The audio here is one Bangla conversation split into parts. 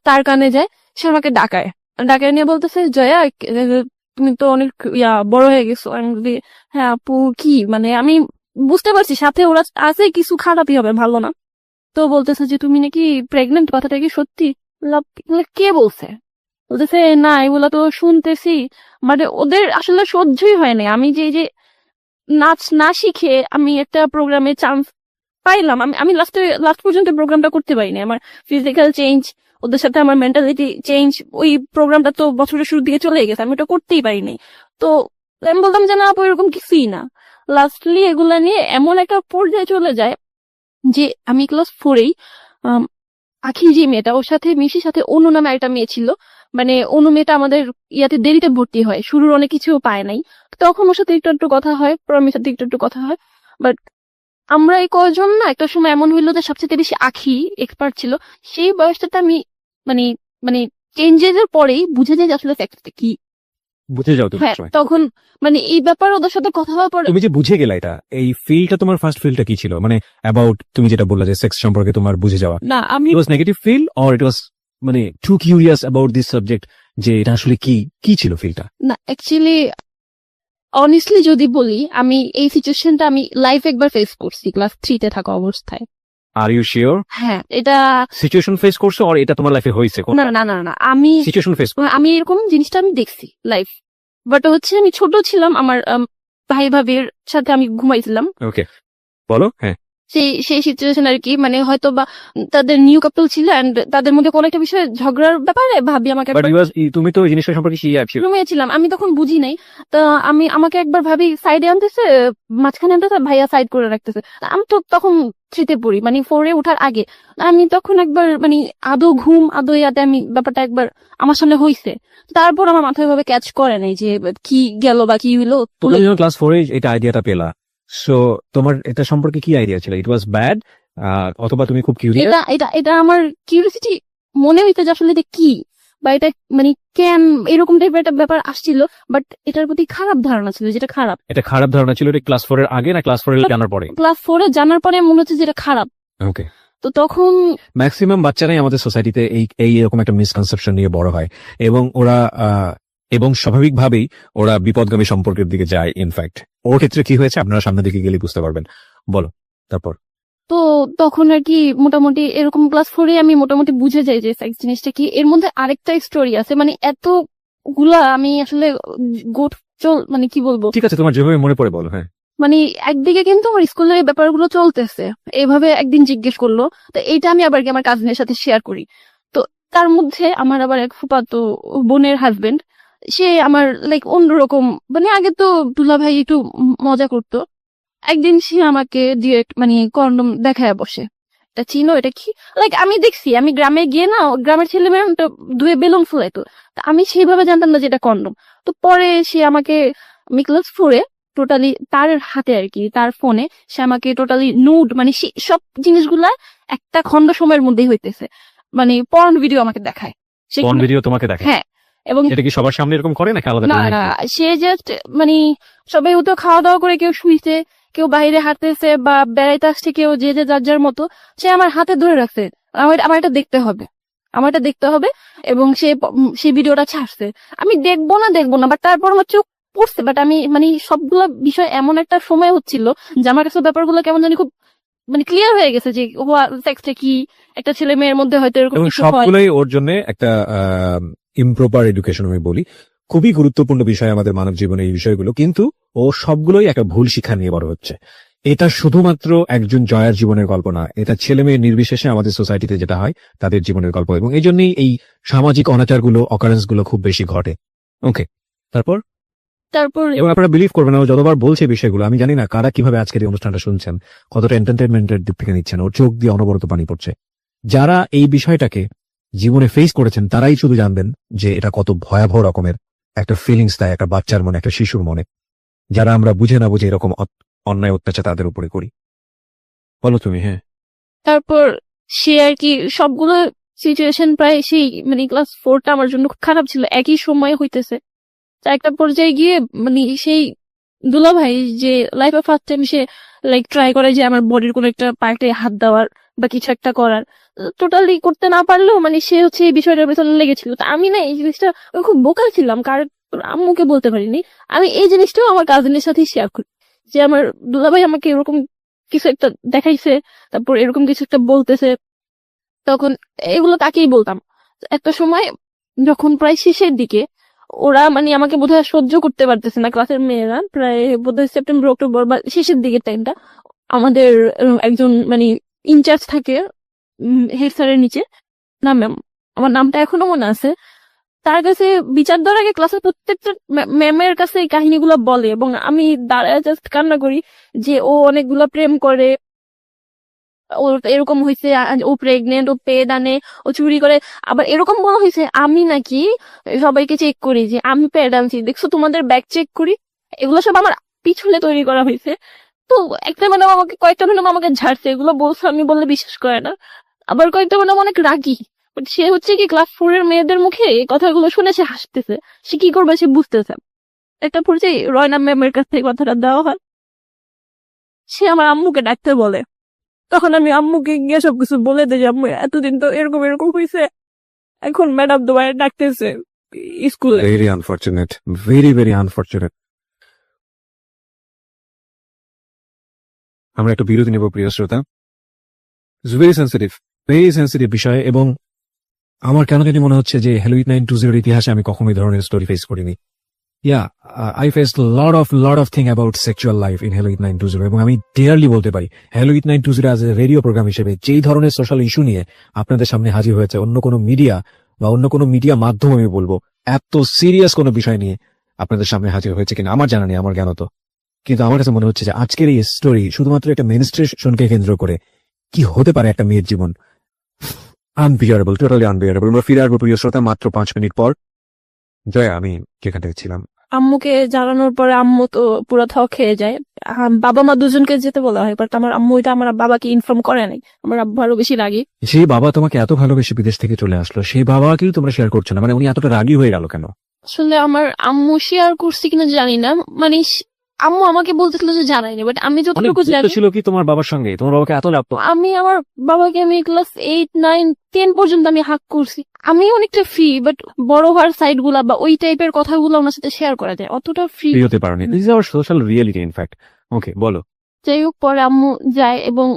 তার কানে যায়, সে আমাকে ডাকায় নিয়ে বলতেছে, জয়া তুমি তো অনেক বড় হয়ে গেছো। আমি বলি, হ্যাঁ আপু কি, মানে আমি বুঝতে পারছি সাথে ওরা আছে কিছু খারাপই হবে, ভালো না। তো বলতেছে যে তুমি নাকি প্রেগনেন্ট, কথাটা কি সত্যি? কে বলছে? বলতেছে না এগুলা তো শুনতেছি, মানে ওদের আসলে সহ্যই হয় না। আমি যে নাচ না শিখে আমি একটা প্রোগ্রামে চান্স পাইলাম, আমি লাস্ট পর্যন্ত প্রোগ্রামটা করতে পারিনি। আমার ফিজিক্যাল চেঞ্জ, ওদের সাথে আমার মেন্টালিটি চেঞ্জ, ওই প্রোগ্রামটা তো বছরের শুরুর দিকে চলে গেছে, আমি ওটা করতেই পারিনি। তো আমি বলতাম যে না আপু এরকম কিছুই না। লাস্টলি এগুলা নিয়ে এমন একটা পর্যায়ে চলে যায় যে আমি ক্লাস 4-এই আখি যে মেয়েটা, ওর সাথে মিশির সাথে অনু নামে একটা মেয়ে ছিল। মানে অনু মেয়েটা আমাদের ইয়াতে দেরিতে ভর্তি হয়, শুরুর অনেক কিছু পায় নাই। তখন ওর সাথে একটু একটু কথা হয়, প্রমির সাথে একটু একটু কথা হয়। বাট আমরা এই কয়জন না একটা সময় এমন হইলো যে সবচেয়ে বেশি আখি এক্সপার্ট ছিল। সেই বয়সটাতে আমি মানে মানে চেঞ্জেস এর পরেই বুঝে যাই যে আসলে ফ্যাক্টটা কি। বুঝে যাও তুমি হ্যাঁ, সময়। তখন মানে এই ব্যাপারে ওদের সাথে কথা হওয়ার পর তুমি যে বুঝে গেলা, এটা এই ফিলটা তোমার ফার্স্ট ফিলটা কি ছিল? মানে অ্যাবাউট তুমি যেটা বললা যে সেক্স সম্পর্কে তোমার বুঝে যাওয়া, না আমি it was negative feel or it was মানে too curious about this subject, যে এটা আসলে কি ছিল ফিলটা? না অ্যাকচুয়ালি অনেস্টলি যদি বলি, আমি এই সিচুয়েশনটা আমি লাইফে একবার ফেস করছি ক্লাস 3-তে থাকা অবস্থায়। আর ইউ শিওর হ্যাঁ, এটা সিচুয়েশন ফেস করছো আর এটা তোমার লাইফে হয়েছে? না না না না আমি সিচুয়েশন ফেস আমি এরকম জিনিসটা আমি দেখছি লাইফ, বাট হচ্ছে আমি ছোট ছিলাম, আমার ভাই ভাবির সাথে আমি ঘুমাইছিলাম। ওকে, বলো। হ্যাঁ, সেই সিচুয়েশন আর কি, মানে হয়তো বা তাদের নিউ কাপল ছিল এন্ড তাদের মধ্যে কোনো একটা বিষয়ে ঝগড়ার ব্যাপারে ভাবি আমাকে বাট তুমি তো এই জিনিসটা সম্পর্কে রুমে ছিলাম, আমি তখন বুঝি নাই। তো আমাকে একবার ভাবি সাইডে আনতেছে, মাঝখানে আনতেছে, ভাইয়া সাইড করে রাখতেছে। আমি তো তখন 3-তে পড়ি, মানে 4-এ ওঠার আগে। আমি তখন একবার মানে আদৌ ঘুম আদৌ ইয়াতে আমি ব্যাপারটা একবার আমার সামনে হইছে। তারপর আমার মাথায় ভাবে ক্যাচ করে নাই যে কি গেল বা কি হইলো। তুমি যখন ক্লাস 4-এ এটা আইডিয়াটা পেলা, সো তোমার এটা সম্পর্কে কি আইডিয়া ছিল? ইট ওয়াজ ব্যাড অথবা তুমি খুব কিউরিয়াস? এটা এটা এটা আমার কিউরিয়াসিটি মনে হইতে যে আসলে এটা কি, বা এটা মানে কেন এরকম টাইপের একটা ব্যাপার আসছিল। বাট এটার প্রতি খারাপ ধারণা ছিল, যেটা খারাপ। এটা খারাপ ধারণা ছিল? এটা ক্লাস 4-এর আগে না ক্লাস 4-এর জানার পরে? ক্লাস 4-এ জানার পরে মনে হচ্ছে যেটা খারাপ। ওকে। তো তখন ম্যাক্সিমাম বাচ্চারাই আমাদের সোসাইটিতে এই এরকম একটা মিসকনসেপশন নিয়ে বড় হয়, এবং ওরা এবং স্বাভাবিকভাবেই ওরা বিপদগামী সম্পর্কের দিকে যায়। ইনফ্যাক্ট ওর ক্ষেত্রে কি হয়েছে আপনারা সামনের দিকে গেলে বুঝতে পারবেন। বলো তারপর। তো তখন আর কি মোটামুটি এরকম ক্লাস 4-এ আমি মোটামুটি বুঝে যাই যে সেক্স জিনিসটা কি। এর মধ্যে আরেকটা স্টোরি আছে, মানে এতগুলা আমি আসলে মানে কি বলবো। ঠিক আছে, তোমার যেভাবে মনে পড়ে বলো। হ্যাঁ, মানে একদিকে কিন্তু আমার স্কুলের এই ব্যাপারগুলো চলতেছে, এইভাবে একদিন জিজ্ঞেস করলো, তো এইটা আমি আবার কি আমার কাজিনের সাথে শেয়ার করি। তো তার মধ্যে আমার আবার এক ফুফাতো বোনের হাজবেন্ড, সে আমার লাইক অন্যরকম, মানে আগে তো দুলা ভাই একটু মজা করতো, একদিন সে আমাকে দিয়ে মানে কন্ডম দেখায় বসে, এটা চিনো এটা কি। লাইক আমি দেখছি, আমি গ্রামে গিয়ে না গ্রামের ছেলে মেয়ে ধুয়ে বেলুন ফুলাইতো, তা আমি সেইভাবে জানতাম না যে এটা কন্ডম। তো পরে সে আমাকে আমি ক্লাস 4-এ টোটালি তার হাতে আর কি, তার ফোনে সে আমাকে টোটালি নুড, মানে সব জিনিসগুলা একটা খন্ড সময়ের মধ্যেই হইতেছে, মানে পর্ন ভিডিও আমাকে দেখায়। কোন ভিডিও তোমাকে দেখে? হ্যাঁ, এবং এটা কি সবার সামনে এরকম করে নাকি আলাদা না করে? না সে জাস্ট মানে সবাই তো খাওয়া দাওয়া করে কেউ শুইছে, কেউ বাইরে হাঁটতেছে বা বেড়াইতে আসছে, কেউ যে যে যার যার মতো, সে আমার হাতে ধরে রাখছে, আমার এটা দেখতে হবে, আমার এটা দেখতে হবে। এবং সে ভিডিওটা ছাড়ছে, আমি দেখবো না বাট তারপর আমার চোখ পড়ছে। বাট আমি মানে সবগুলো বিষয় এমন একটা সময় হচ্ছিল যে আমার কাছে ব্যাপারগুলো কেমন জানি খুব মানে ক্লিয়ার হয়ে গেছে যে সেক্সটা কি, একটা ছেলে মেয়ের মধ্যে হয়তো এরকম এবং কিছু হয়। সবগুলোই ওর জন্য একটা ইমপ্রপার এডুকেশন আমি বলি। খুবই গুরুত্বপূর্ণ বিষয় আমাদের মানব জীবনে এই বিষয়গুলো, কিন্তু ও সবগুলোই একটা ভুল শিক্ষা নিয়ে বড় হচ্ছে। এটা শুধুমাত্র একজন জয়ার জীবনের গল্প না, এটা ছেলে মেয়ে নির্বিশেষে আমাদের সোসাইটিতে যেটা হয় তাদের জীবনের গল্প, এবং এই জন্যই এই সামাজিক অনাচারগুলো, অকারেন্স গুলো খুব বেশি ঘটে। ওকে, তারপর এবং আপনারা বিলিভ করবেন না, ও যতবার বলছে বিষয়গুলো, আমি জানি না কারা কিভাবে আজকের এই অনুষ্ঠানটা শুনছেন, কতটা এন্টারটেনমেন্টের দিক থেকে নিচ্ছেন, ওর চোখ দিয়ে অনবরত পানি পড়ছে। যারা এই বিষয়টাকে জীবনে ফেস করেছেন তারাই শুধু জানবেন যে এটা কত ভয়াবহ রকমের একটা ফিলিংস দেয় একটা বাচ্চার মনে, একটা শিশুর মনে, যারা আমরা বুঝে না বুঝে এরকম অন্যায় অত্যাচার তাদের উপরে করি। বলো তুমি। হ্যাঁ, তারপর সে আর কি সবগুলো সিচুয়েশন প্রায় সেই মানে ক্লাস 4টা আমার জন্য খুব খারাপ ছিল, একই সময় হইতেছে। তো একটা পর্যায়ে গিয়ে মানে সেই দুলা ভাই যে লাইফে ফার্স্ট টাইম সে লাইক ট্রাই করে যে আমার বডির কোনো একটা পার্টে হাত দেওয়ার বা কিছু একটা করার, টোটালি করতে না পারলেও মানে সে হচ্ছে এই বিষয়টার পেছনে লেগেছিল। তো আমি না এই জিনিসটা খুব বোকা ছিলাম, কারণ আম্মুকে বলতে পারিনি। আমি এই জিনিসটাও আমার কাজিনের সাথে শেয়ার করি যে আমার দুলা ভাই আমাকে এরকম কিছু একটা দেখাইছে, তারপর এরকম কিছু একটা বলতেছে। তখন এগুলো তাকেই বলতাম। একটা সময় যখন প্রায় শেষের দিকে ওরা মানে আমাকে বোধহয় সহ্য করতে পারতেছে না, ক্লাসের মেয়েরা, প্রায় বোধহয় সেপ্টেম্বর অক্টোবর বা শেষের দিকের টাইমটা, আমাদের একজন মানে ইনচার্জ থাকে হেড স্যারের নিচে, না ম্যাম, আমার নামটা এখনো মনে আছে, তার কাছে বিচার দেওয়ার আগে ক্লাসের প্রত্যেকটা ম্যামের কাছে এই কাহিনীগুলো বলে, এবং আমি দাঁড়ায় জাস্ট কান্না করি যে ও অনেকগুলো প্রেম করে, ওর এরকম হয়েছে, ও প্রেগনেন্ট, ও পেড আনে, ও চুরি করে। আবার এরকম বলা হয়েছে আমি নাকি সবাইকে চেক করি যে আমি পেড আনছি, দেখছো তোমাদের ব্যাগ চেক করি। এগুলো সব আমার পিছনে তৈরি করা হয়েছে। তো একটা ম্যাডাম আমাকে, কয়েকটা ম্যাডাম আমাকে ঝাড়ছে, এগুলো বলছে, আমি বললে বিশ্বাস করে না। আবার কয়েকটা ম্যাডাম অনেক রাগী, বাট সে হচ্ছে কি ক্লাস 4 এর মেয়েদের মুখে এই কথাগুলো শুনে সে হাসতেছে, সে কি করবে সে বুঝতেছে। একটা পর্যায়ে রয়না ম্যামের কাছ থেকে কথাটা দেওয়া হয়, সে আমার আম্মুকে ডাকতে বলে। তখন আমি আম্মুকে গিয়ে সবকিছু বলে দিই যে আম্মু এতদিন তো এরকম এরকম হয়েছে, এখন ম্যাডাম তোমার ডাকতেছে স্কুলে। Very unfortunate, very very unfortunate. আমরা একটু বিরতি নেব প্রিয় শ্রোতা। ভেরি সেন্সিটিভ বিষয়, এবং আমার কেন জানি মনে হচ্ছে যে হ্যালোইড 920 ইতিহাসে আমি কখনো এই ধরনের স্টোরি ফেস করিনি। I faced lot of thing about sexual life in Hello It 920, এবং আমি ডিয়ারলি বলতে পারি Hello It 920 as a radio programme হিসেবে যেই ধরনের সোশ্যাল ইস্যু নিয়ে আপনাদের সামনে হাজির হয়েছে, অন্য কোনো মিডিয়া বা অন্য কোনো মিডিয়া মাধ্যম আমি বলবো এত সিরিয়াস কোনো বিষয় নিয়ে আপনাদের সামনে হাজির হয়েছে কিনা আমার জানা নেই, আমার জ্ঞানত। কিন্তু আমার কাছে মনে হচ্ছে যে আজকের এই স্টোরি শুধুমাত্র একটা মেনস্ট্রেশনকে কেন্দ্র করে কি হতে পারে একটা মেয়ের জীবন, আনবিয়ারেবল, টোটালি আনবিয়ারেবল। আমরা ফিরে আসবো প্রিয় শ্রোতা মাত্র 5 মিনিট পর। জয়া, আমি যেখান থেকে ছিলাম, আম্মুকে জানানোর পরে আম্মু তো পুরো থ খেয়ে যায়। বাবা মা দুজনকে যেতে বলা হয়, বাট আমার আম্মু এটা আমার বাবাকে ইনফর্ম করে নাই। আমার আব্বু আরো বেশি রাগী। সেই বাবা তোমাকে এত ভালোবেসে বিদেশ থেকে চলে আসলো, সেই বাবাকেও তোমরা শেয়ার করছো না, মানে উনি এতটা রাগী হয়ে গেল কেন? আসলে আমার আম্মু শেয়ার করছি কিনা জানি না, মানে আম্মু আমাকে বলতেছিল যে জানাইনি, বাট আমি অনেক যতটুকু গুরুত্ব জানি, ছিল কি তোমার বাবার সঙ্গে? তোমার বাবাকে এত লাগতো? আমি আমার বাবাকে আমি ক্লাস 8, 9, 10 পর্যন্ত আমি হাক করছি। আমি অনেকটা ফ্রি, বাট বড় হওয়ার সাইড গুলা বা ওই টাইপের কথাগুলো ওনার সাথে শেয়ার করা যায়, অতটা ফ্রি ফ্রি হতে পারোনি। This is our social reality in fact. Okay, বলো। যাই হোক, পরে আম্মু যায় এবং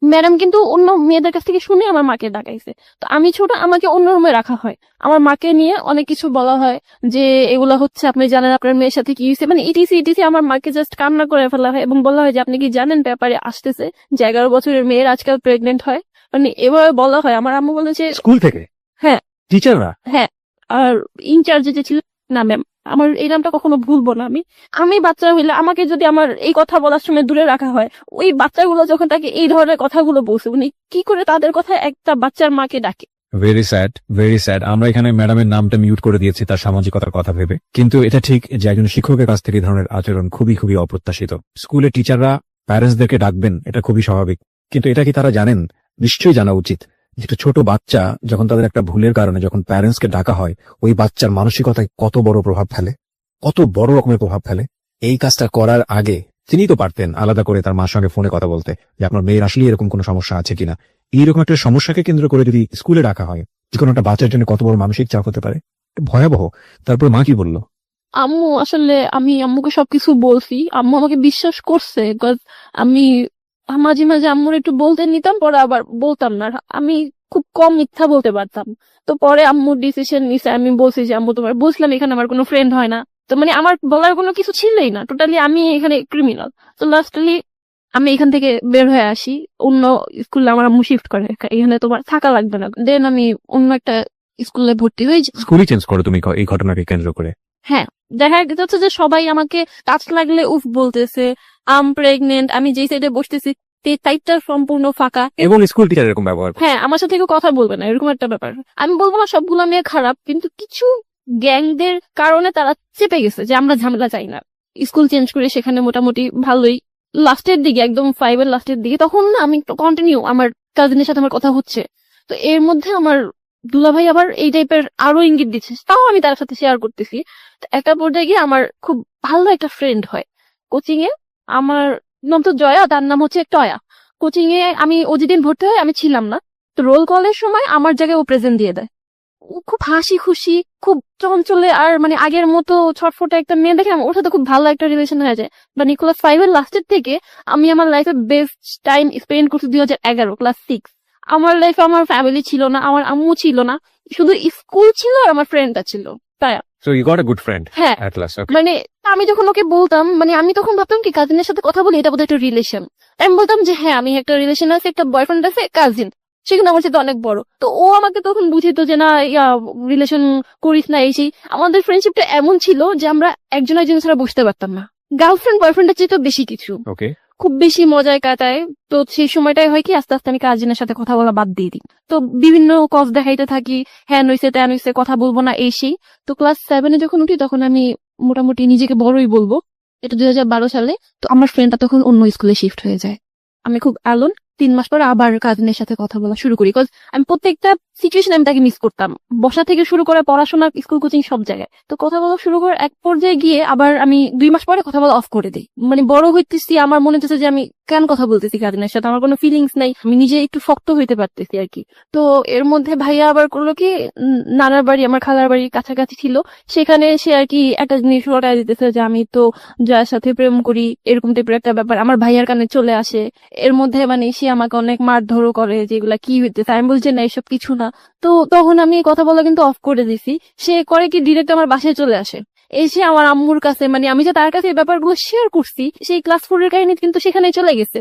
ম্যাডাম কিন্তু অন্য মেয়েদের কাছ থেকে শুনে আমার মাকে ডাকাইছে। তো আমি ছোট, আমাকে অন্য রুমে রাখা হয়, আমার মাকে নিয়ে অনেক কিছু বলা হয় যে এগুলা হচ্ছে আপনি জানেন আপনার মেয়ের সাথে কি হয়েছে, মানে ইটিসি ইটিসি। আমার মাকে জাস্ট কান্না করে ফেলা হয় এবং বলা হয় যে আপনি কি জানেন পেপারে আসতেছে যে 11 বছরের মেয়ের আজকাল প্রেগনেন্ট হয়, মানে এভাবে বলা হয়। আমার আম্মু বলেছে স্কুল থেকে? হ্যাঁ। টিচাররা? হ্যাঁ। আর ইনচার্জে যে ছিল, না ম্যাম, আমার এই নামটা কখনো ভুলবো না। আমি বাচ্চা হইলে আমাকে যদি আমার এই কথা বলার সময় দূরে রাখা হয়, ওই বাচ্চাগুলো যখন তাকে এই ধরনের কথাগুলো বলছে, উনি কি করে তাদের কথা একটা বাচ্চার মাকে ডাকে? Very sad, very sad. আমরা এখানে ম্যাডামের নামটা মিউট করে দিয়েছি তার সামাজিকতার কথা ভেবে, কিন্তু এটা ঠিক যে একজন শিক্ষকের কাছ থেকে এই ধরনের আচরণ খুবই খুবই অপ্রত্যাশিত। স্কুলে টিচাররা প্যারেন্টসদেরকে ডাকবেন, এটা খুবই স্বাভাবিক, কিন্তু এটা কি তারা জানেন? নিশ্চয়ই জানা উচিত যে একটা ছোট বাচ্চা যখন তাদের একটা ভুলের কারণে যখন প্যারেন্টসকে ডাকা হয়, ওই বাচ্চার মানসিকতায় কত বড় প্রভাব ফেলে, কত বড় রকমের প্রভাব ফেলে। এই কাজটা করার আগে তিনি তো পারতেন আলাদা করে তার মার সঙ্গে ফোনে কথা বলতে যে আপনার মেয়ের আসলে এরকম কোনো সমস্যা আছে কিনা। এইরকম একটা সমস্যাকে কেন্দ্র করে যদি স্কুলে ডাকা হয়, যে কোনো একটা বাচ্চার জন্য কত বড় মানসিক চাপ হতে পারে, ভয়াবহ। তারপর মা কি বললো? আম্মু আসলে, আমি আম্মুকে সবকিছু বলছি, আম্মু আমাকে বিশ্বাস করছে, বিকজ আমি মাঝে মাঝে আম্মুর একটু বলতে নিতাম, পরে আবার বলতাম না। আমি খুব কম মিথ্যা বলতে পারতাম। তো পরে আম্মু ডিসিশন নিছে, আমি বলছি যে আম্মু তোমার বুঝলাম এখানে আমার কোনো ফ্রেন্ড হয় না, তো মানে আমার বলার কোনো কিছু ছিলই না, টোটালি আমি এখানে ক্রিমিনাল। তো লাস্টলি আমি এখান থেকে বের হয়ে আসি, অন্য স্কুলে আমার আম্মু শিফট করে, এখানে তোমার থাকা লাগবে না। দেন আমি অন্য একটা স্কুলে ভর্তি হয়ে যাই। স্কুলই চেঞ্জ করো তুমি এই ঘটনাকে কেন্দ্র করে? হ্যাঁ, দেখা যাচ্ছে যে সবাই আমাকে টাচ লাগলে উফ বলতেছে, আম প্রেগনেন্ট, আমি যেই সাইডে বসতেছি সাইডটা সম্পূর্ণ ফাঁকা, এবং স্কুল টিচার এরকম ব্যবহার করে। হ্যাঁ, আমার সাথে কেউ কথা বলবে না, এরকম একটা ব্যাপার। আমি বলবো না সবগুলো মেয়ে খারাপ, কিন্তু কিছু গ্যাংদের কারণে তারা চেপে গেছে যে আমরা ঝামেলা চাই না। স্কুল চেঞ্জ করে সেখানে মোটামুটি ভালোই, লাস্টের দিকে একদম 5 এর লাস্টের দিকে, তখন না আমি কন্টিনিউ আমার কাজিনের সাথে আমার কথা হচ্ছে। তো এর মধ্যে আমার দুলাভাই আবার এই টাইপের আরো ইঙ্গিত দিচ্ছে, তাও আমি তার সাথে শেয়ার করতেছি। তো একটা পর্যায়ে গিয়ে আমার খুব ভালো একটা ফ্রেন্ড হয়, কোচিং এ আমার নাম তো জয়া, তার নাম হচ্ছে টয়া। কোচিং এ ও যেদিন ভর্তি হয় আমি ছিলাম না, তো রোল কলের সময় আমার জায়গায় ও প্রেজেন্ট দিয়ে দেয়। ও খুব হাসি খুশি, খুব চঞ্চলে, আর মানে আগের মতো ছটফটে একটা মেয়ে দেখে ওর সাথে খুব ভালো একটা রিলেশন হয়ে যায়। বা ক্লাস 5 এর লাস্টের থেকে আমি আমার লাইফে বেস্ট টাইম স্পেন্ড করছি 2011 ক্লাস 6। আমার লাইফে আমার ফ্যামিলি ছিল না, আমার আম্মু ছিল না, শুধু স্কুল ছিল আর আমার ফ্রেন্ডটা ছিল। তাই so you got a good friend হ্যাঁ, অ্যাট লাস্ট। মানে আমি যখন ওকে বলতাম, মানে আমি তখন ভাবতাম কি কাজিনের সাথে কথা বলি, এটা বোধহয় একটা রিলেশন। আমি বলতাম যে হ্যাঁ আমি একটা রিলেশন আছে, একটা বয়ফ্রেন্ড আছে, কাজিন, সেখানে আমার সাথে অনেক বড়। তো ও আমাকে তখন বুঝিত যে না রিলেশন করিস না, এই সেই। আমাদের ফ্রেন্ডশিপটা এমন ছিল যে আমরা একজন একজন ছাড়া বুঝতে পারতাম না। গার্লফ্রেন্ড বয়ফ্রেন্ডের চেয়ে তো বেশি কিছু, ওকে। খুব বেশি মজায় কাটায়। তো সেই সময়টাই হয় কি আস্তে আস্তে আমি কাজিনের সাথে কথা বলা বাদ দিয়ে দিই। তো বিভিন্ন কজ দেখাইতে থাকি, হ্যাঁ নইছে ত্যান হইছে, কথা বলবো না, এই সেই। তো ক্লাস 7 এ যখন উঠি তখন আমি মোটামুটি নিজেকে বড়ই বলবো, এটা 2012 সালে। তো আমার ফ্রেন্ডটা তখন অন্য স্কুলে শিফট হয়ে যায়। আমি খুব অ্যালোন। 3 মাস পরে আবার কাজিনের সাথে কথা বলা শুরু করি, বিকজ আমি প্রত্যেকটা সিচুয়েশন আমি তাকে মিস করতাম, বসা থেকে শুরু করে পড়াশোনা, স্কুল, কোচিং, সব জায়গায়। তো কথা বলা শুরু করে এক পর্যায়ে গিয়ে আবার আমি 2 মাস পরে কথা বলা অফ করে দিই। মানে বড় হইতেছি, আমার মনে হচ্ছে যে আমি কেন কথা বলতেছি কাজিনের সাথে, আমার কোনো ফিলিংস নাই, আমি নিজে একটু শক্ত হইতে পারতেছি আর কি। তো এর মধ্যে ভাইয়া আবার করলো কি, নানার বাড়ি আমার খালার বাড়ির কাছাকাছি ছিল, সেখানে সে আর কি একটা জিনিস রটায় দিতেছে যে আমি তো যার সাথে প্রেম করি, এরকম টাইপের একটা ব্যাপার আমার ভাইয়ার কানে চলে আসে। এর মধ্যে মানে সে আমাকে অনেক মারধরও করে, যেগুলা কি হইতেছে। আমি বলছি না এসব কিছু না। তো তখন আমি কথা বলা কিন্তু অফ করে দিছি। সে করে কি ডিরেক্ট আমার বাসায় চলে আসে, এসে আমার আম্মুর কাছে, মানে আমি যে তার কাছে এই ব্যাপারগুলো শেয়ার করছি, সেই ক্লাস 4 এর কাহিনী কিন্তু সেখানে চলে গেছে।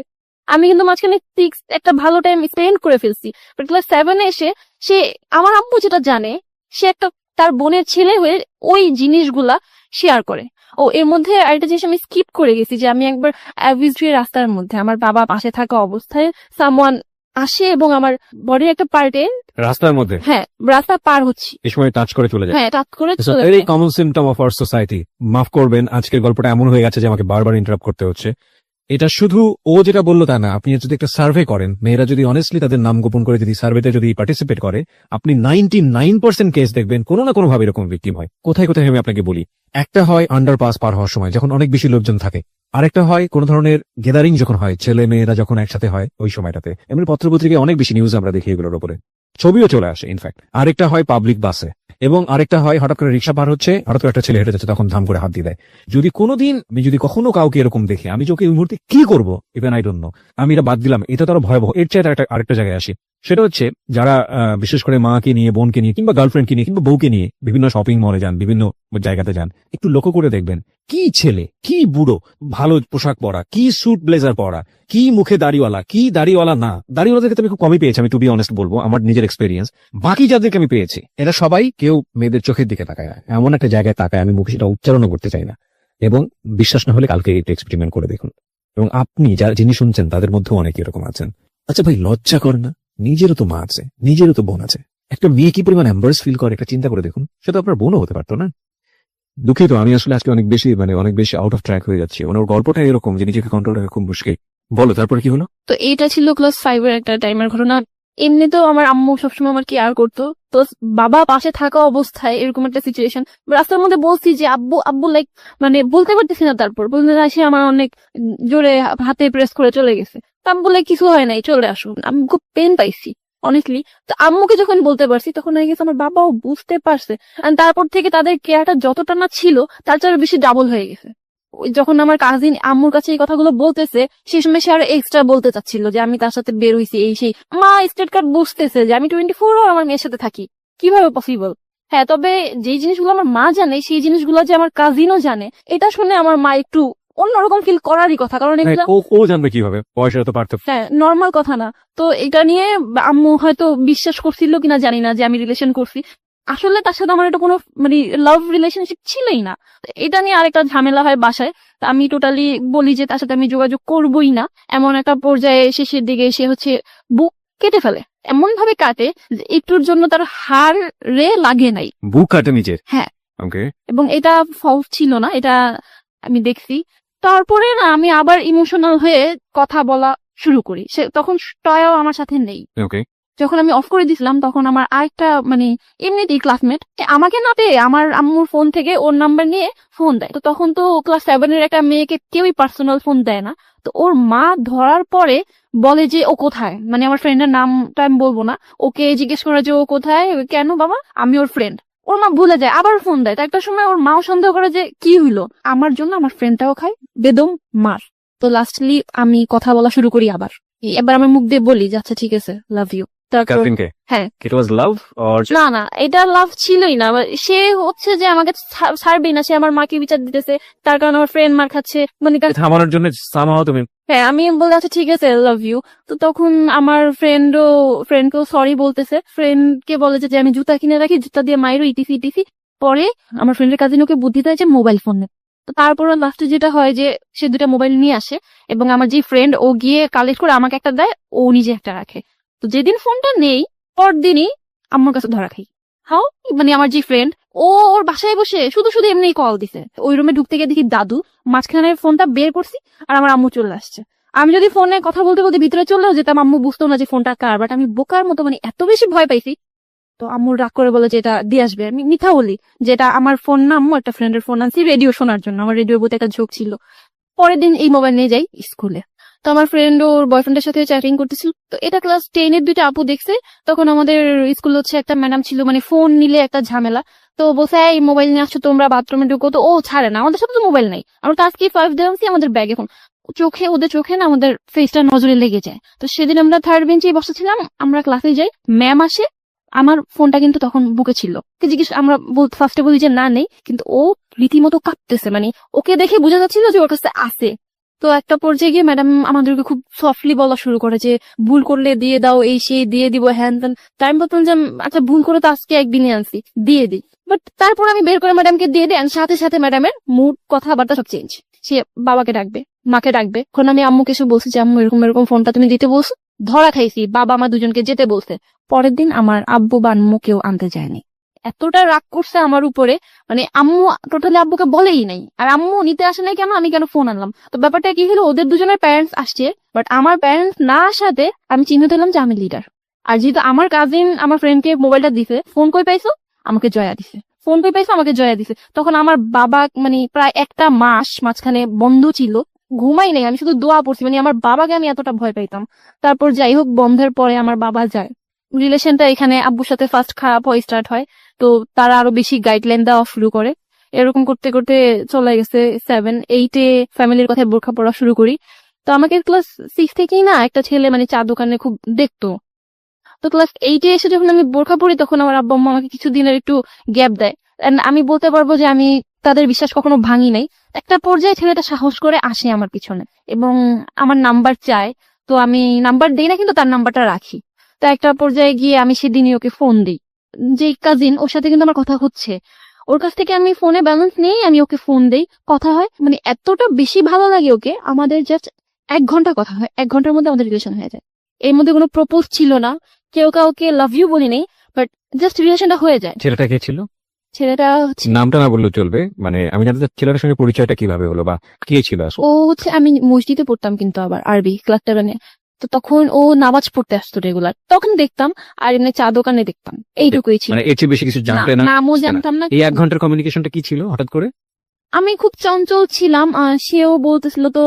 আমি কিন্তু মাঝখানে 6 একটা ভালো টাইম স্পেন্ড করে ফেলছি। ক্লাস 7 এ এসে সে, আমার আম্মু যেটা জানে, সে একটা তার বোনের ছেলে হয়ে ওই জিনিসগুলা শেয়ার করে। ও এর মধ্যে আরেকটা জিনিস আমি স্কিপ করে গেছি, যে আমি একবার অ্যাভিস্ট্রি রাস্তার মধ্যে আমার বাবা পাশে থাকা অবস্থায় সামওয়ান আসে এবং আমার বডির একটা পার্টে, রাস্তার মধ্যে, হ্যাঁ রাস্তা পার হচ্ছি, এই সময় টাচ করে চলে যায়। হ্যাঁ টাচ করে It's a চলে very যায়। common symptom of our society. মাফ করবেন, আজকের গল্পটা এমন হয়ে গেছে যে আমাকে বারবার ইন্টারাপ্ট করতে হচ্ছে। এটা শুধু ও যেটা বললো তা না, আপনি যদি একটা সার্ভে করেন, মেয়েরা যদি অনেস্টলি তাদের নাম গোপন করে যদি সার্ভেতে যদি পার্টিসিপেট করে, আপনি 99% কেস দেখবেন কোনো না কোনো ভাবে এরকম ভিকটিম হয়। কোথায় কোথায় আমি আপনাকে বলি, একটা হয় আন্ডারপাস পার হওয়ার সময় যখন অনেক বেশি লোকজন থাকে, আরেকটা হয় কোন ধরনের গ্যাদারিং যখন হয়, ছেলে মেয়েরা যখন একসাথে হয় ওই সময়টাতে। এমনি পত্রপত্রিকায় অনেক বেশি নিউজ আমরা দেখি এগুলোর উপরে, ছবিও চলে আসে ইনফ্যাক্ট। আরেকটা হয় পাবলিক বাসে, এবং আরেকটা হয় হঠাৎ করে রিক্সা পার হচ্ছে, হঠাৎ করে একটা ছেলে হেঁটে যাচ্ছে, তখন ধাম করে হাত দিয়ে দেয়। যদি কোনোদিন আমি যদি কখনো কাউকে এরকম দেখি, আমি যে ওকে এই মুহূর্তে কি করবো ইভেন আই ডোন্ট নো। আমি এটা বাদ দিলাম, এটা তো আরো ভয়াবহ। এর চেয়ে আরেকটা জায়গায় আসি, সেটা হচ্ছে যারা বিশেষ করে মাকে নিয়ে, বোনকে নিয়ে, কিংবা গার্লফ্রেন্ডকে নিয়ে, কিংবা বউকে নিয়ে বিভিন্ন শপিং মলে যান, বিভিন্ন জায়গাতে যান, একটু লক্ষ্য করে দেখবেন কি ছেলে, কি বুড়ো, ভালো পোশাক পরা, কি স্যুট ব্লেজার পরা, কি মুখে দাড়িওয়ালা, কি দাড়িওয়ালা না। দাড়িওয়ালাদেরকে আমি খুব কমই পেয়েছি, আমি টু বি অনেস্ট বলবো, আমার নিজের এক্সপেরিয়েন্স। বাকি যাদেরকে আমি পেয়েছি এরা সবাই কেউ মেয়েদের চোখের দিকে তাকায় না, এমন একটা জায়গায় তাকায় আমি মুখে সেটা উচ্চারণও করতে চাই না। এবং বিশ্বাস না হলে কালকে এটা এক্সপেরিমেন্ট করে দেখুন। এবং আপনি যারা যিনি শুনছেন তাদের মধ্যেও অনেকে এরকম আছেন। আচ্ছা ভাই, লজ্জা করে না? নিজেরও তো মা আছে, নিজেরও তো বোন আছে। একটা মেয়ে কি পরিমাণ এম্বারেস ফিল করে একটা চিন্তা করে দেখুন। সেটা আপনার বোনও হতে পারতো না। দুঃখিত, আমি আসলে আজকে অনেক বেশি আউট অফ ট্র্যাক হয়ে যাচ্ছি। ওনার গল্পটা এরকম যে নিজেকে কন্ট্রোল রাখা খুব মুশকিল। বলো তারপরে কি হলো? তো এইটা ছিল ক্লাস 5 এর একটা টাইমের ঘটনা। এমনিতেও আমার আম্মু সবসময় আমার কেয়ার করতো, তো বাবা পাশে থাকা অবস্থায় এরকম একটা সিচুয়েশন, রাস্তার মধ্যে বলছি যে আব্বু আব্বু, লাইক মানে বলতে পারতেছি না, তারপর বলতে সে আমার অনেক জোরে হাতে প্রেস করে চলে গেছে। তো আমি বলে কিছু হয় নাই, চলে আসুন। আমি খুব পেন পাইছি অনেস্টলি। তো আম্মুকে যখন বলতে পারছি তখন হয়ে গেছে আমার বাবাও বুঝতে পারছে, আর তারপর থেকে তাদের কেয়ারটা যতটা না ছিল তার চেয়ে বেশি ডাবল হয়ে গেছে। যখন আমার কাজিন আম্মুর কাছে এই কথাগুলো বলতেছে, সেই সময় সে আরো এক্সট্রা বলতে চাচ্ছিল যে আমি তার সাথে বের হইছি, এই সেই। মা স্টেট কার্ড বুঝতেছে যে আমি 24 আওয়ার আমার মেয়ের সাথে থাকি, কিভাবে পসিবল। হ্যাঁ, তবে যেই জিনিসগুলো আমার মা জানে, সেই জিনিসগুলো যে আমার কাজিনও জানে, এটা শুনে আমার মা একটু অন্যরকম ফিল করারই কথা, কারণ এগুলো ও জানবে কিভাবে, পয়সা তো পারতো। হ্যাঁ নর্মাল কথা না। তো এটা নিয়ে আম্মু হয়তো বিশ্বাস করছিল কিনা জানি না যে আমি রিলেশন করছি। আসলে তার সাথে আমার এটা কোনো মানে লাভ রিলেশনশিপ ছিলই না। এটা নিয়ে আরেকটা ঝামেলা হয় বাসায়। তা আমি টোটালি বলি যে তার সাথে আমি যোগাযোগ করবই না। এমন একটা পর্যায়ে শেষের দিকে সে হচ্ছে বুক কেটে ফেলে, এমন ভাবে কাটে যে একটুর জন্য তার হাড় রে লাগে নাই। বুক কাটে নিজের? হ্যাঁ। ওকে। এবং এটা ফলস ছিল না, এটা আমি দেখছি। তারপরে না আমি আবার ইমোশনাল হয়ে কথা বলা শুরু করি, সে তখন টয়াও আমার সাথে নেই। ওকে। যখন আমি অফ করে দিছিলাম তখন আমার আরেকটা মানে এমনিতেই ক্লাসমেট আমাকে না পেয়ে আমার আম্মুর ফোন থেকে ওর নাম্বার নিয়ে ফোন দেয়। তো তখন তো ক্লাস 7 একটা মেয়েকে কেউই পার্সোনাল ফোন দেয় না। তো ওর মা ধরার পরে বলে যে ও কোথায়, মানে আমার ফ্রেন্ডের নামটা আমি বলবো না, ওকে জিজ্ঞেস করে যে ও কোথায়, কেন বাবা, আমি ওর ফ্রেন্ড। ওর মা ভুলে যায়, আবার ফোন দেয়। তো একটা সময় ওর মাও সন্দেহ করে যে কি হইলো, আমার জন্য আমার ফ্রেন্ডটাও খায় বেদম মার। তো লাস্টলি আমি কথা বলা শুরু করি আবার। এবার আমি মুখ দিয়ে বলি যে আচ্ছা ঠিক আছে, লাভ ইউ। তারপর কাফরিনকে হ্যাঁ, ইট ওয়াজ লাভ অর না না, এটা লাভ ছিলই না। সে হচ্ছে যে আমাকে ছাড়বেই না, সে আমার মাকে বিচার দিতেছে, তার কারণে আমার ফ্রেন্ড মার খাচ্ছে, মানে থামানোর জন্য সামহাও তুমি হ্যাঁ আমি বলে আচ্ছা ঠিক আছে লাভ ইউ। তো তখন আমার ফ্রেন্ডকেও সরি বলতেছে, ফ্রেন্ডকে বলে যে আমি জুতা কিনে রাখি, জুতা দিয়ে মাইরো ইটিসি ইটিসি। পরে আমার ফ্রেন্ডের কাজিন ওকে বুদ্ধি দেয় যে মোবাইল ফোন নে। তো তারপরে লাস্টে যেটা হয় যে সে 2টা মোবাইল নিয়ে আসে এবং আমার যে ফ্রেন্ড ও গিয়ে কালেক্ট করে আমাকে একটা দেয়, ও নিজে একটা রাখে। তো যেদিন ফোনটা নেই পরদিনই আম্মুর কাছে ধরা খাই। হাও, মানে আমার যে ফ্রেন্ড ও ওর বাসায় বসে শুধু শুধু এমনি কল দিছে, ওই রুমে ঢুকতে গিয়ে দেখি দাদু, মাঝখানে ফোনটা বের করছি আর আমার আম্মু চলে আসছে। আমি যদি ফোনে কথা বলতে বলতে ভিতরে চলেও যেতাম, আম্মু বুঝতো না যে ফোনটা কার, বাট আমি বোকার মতো মানে এত বেশি ভয় পাইছি। তো আম্মু রাগ করে বলে যে এটা দিয়ে আসবে। আমি মিথ্যা বলি যে এটা আমার ফোন না, আম্মু একটা ফ্রেন্ডের ফোন আনছি রেডিও শোনার জন্য, আমার রেডিওর প্রতি একটা ঝোঁক ছিল। পরের দিন এই মোবাইল নিয়ে যাই স্কুলে। তো আমার ফ্রেন্ড ওর বয়ফ্রেন্ডের সাথে চ্যাটিং করতেছিল। তো এটা ক্লাস 10-এর 2টা আপু দেখছে। তখন আমাদের স্কুল হচ্ছে একটা ম্যাডাম ছিল, মানে ফোন নিলে একটা ঝামেলা। তো বলছে এই মোবাইল নিয়ে আসছো তোমরা, বাথরুমে ঢুকো। তো ও ছাড়ে না, আমাদের সাথে তো মোবাইল নাই। আমরা তো আজকে 5 দিয়ে আনছি আমাদের ব্যাগে, এখন ওদের চোখে না আমাদের ফেসটা নজরে লেগে যায়। তো সেদিন আমরা 3rd বেঞ্চে বসেছিলাম, আমরা ক্লাসে যাই, ম্যাম আসে, আমার ফোনটা কিন্তু তখন বুকে ছিল। জিজ্ঞেস আমরা ফার্স্টে বলি যে না নেই, কিন্তু ও রীতিমতো কাঁপতেছে, মানে ওকে দেখে বোঝা যাচ্ছিল যে ওর কাছে আছে। তো একটা পর্যায়ে গিয়ে ম্যাডাম আমাদেরকে খুব সফটলি বলা শুরু করে যে ভুল করলে দিয়ে দাও, এই সেই দিয়ে দিব হ্যান ত্যান। তাই আমি বলতাম যে আচ্ছা ভুল করে তো আজকে একদিনই আনছি, দিয়ে দিই। বাট তারপর আমি বের করে ম্যাডামকে দিয়ে দিই, and সাথে সাথে ম্যাডামের মুড কথাবার্তা সব চেঞ্জ। সে বাবাকে ডাকবে, মাকে ডাকবে। এখন আমি আম্মুকে এসে বলছি যে আম্মু এরকম এরকম ফোনটা তুমি দিতে বলছো, ধরা খাইছি, বাবা মা দুজনকে যেতে বলছে। পরের দিন আমার আব্বু বা আম্মু কেউ আনতে যায়নি। এতটা রাগ করছে আমার উপরে, মানে আম্মু টোটালি আব্বুকে বলেই নাই, আর আম্মু নিতে আসে নাই কেন, আমি কেন ফোন আনলাম। তো ব্যাপারটা কি হলো, ওদের দুজনের প্যারেন্টস আসছে, বাট আমার প্যারেন্টস না আসাতে আমি চিহ্নিত হলাম যে আমি লিডার। আর যেহেতু আমার কাজিন আমার ফ্রেন্ডকে মোবাইলটা দিছে, ফোন কই পাইছো, আমাকে জয়া দিছে, ফোন কই পাইছো, আমাকে জয়া দিছে। তখন আমার বাবা মানে প্রায় একটা মাস মাঝখানে বন্ধ ছিল, ঘুমাই নাই, আমি শুধু দোয়া পড়ছি, মানে আমার বাবাকে আমি এতটা ভয় পাইতাম। তারপর যাই হোক বন্ধের পরে আমার বাবা যায়, রিলেশনটা এখানে আব্বুর সাথে ফার্স্ট খারাপ হয়ে স্টার্ট হয়। তো তারা আরো বেশি গাইডলাইন দেওয়া শুরু করে। এরকম করতে করতে চলে গেছে 7-8-এ ফ্যামিলির কথায় বোরখা পড়া শুরু করি। তো আমাকে ক্লাস 6 থেকেই না একটা ছেলে মানে চা দোকানে খুব দেখতো। তো ক্লাস 8-এ এসে যখন আমি বোরখা পড়ি তখন আমার আব্বু আম্মা আমাকে কিছুদিনের একটু গ্যাপ দেয়। And আমি বলতে পারবো যে আমি তাদের বিশ্বাস কখনো ভাঙি নাই। একটা পর্যায়ে ছেলেটা সাহস করে আসে আমার পিছনে এবং আমার নাম্বার চায়। তো আমি নাম্বার দেই না, কিন্তু তার নাম্বারটা রাখি। তো একটা পর্যায়ে গিয়ে আমি সেদিনই ওকে ফোন দিই। যে কাজিন, ওর সাথে কিন্তু আমার কথা হচ্ছে, ওর কাছ থেকে আমি ফোনে ব্যালেন্স নেই, আমি ওকে ফোন দেই, কথা হয়, মানে এতটা বেশি ভালো লাগে ওকে। আমাদের জাস্ট 1 ঘন্টা কথা হয়, 1 ঘন্টার মধ্যে আমাদের রিলেশন হয়ে যায়। এর মধ্যে কোনো প্রপোজ ছিল না, কেউ কাউকে লাভ ইউ বলি নেই, বাট জাস্ট রিলেশনটা হয়ে যায়। ছেলেটা কে ছিল? ছেলেটা হচ্ছে, নামটা না বললেও চলবে, মানে আমি জানতে চাই ছেলেটার সঙ্গে পরিচয়টা কিভাবে হলো বা কে ছিল আসলে? ও হচ্ছে, আমি মসজিদে পড়তাম কিন্তু আবার আরবি ক্লাসটা, মানে তো তখন ও নামাজ পড়তে আসতো রেগুলার, তখন দেখতাম, আর এমনি চা দোকানে দেখতাম, এইটুকুই ছিল। মানে এর চেয়ে বেশি কিছু জানতে না? নামও জানতাম না। এই 1 ঘন্টার কমিউনিকেশনটা কি ছিল হঠাৎ করে? আমি খুব চঞ্চল ছিলাম, সেও বলতেছিল, তো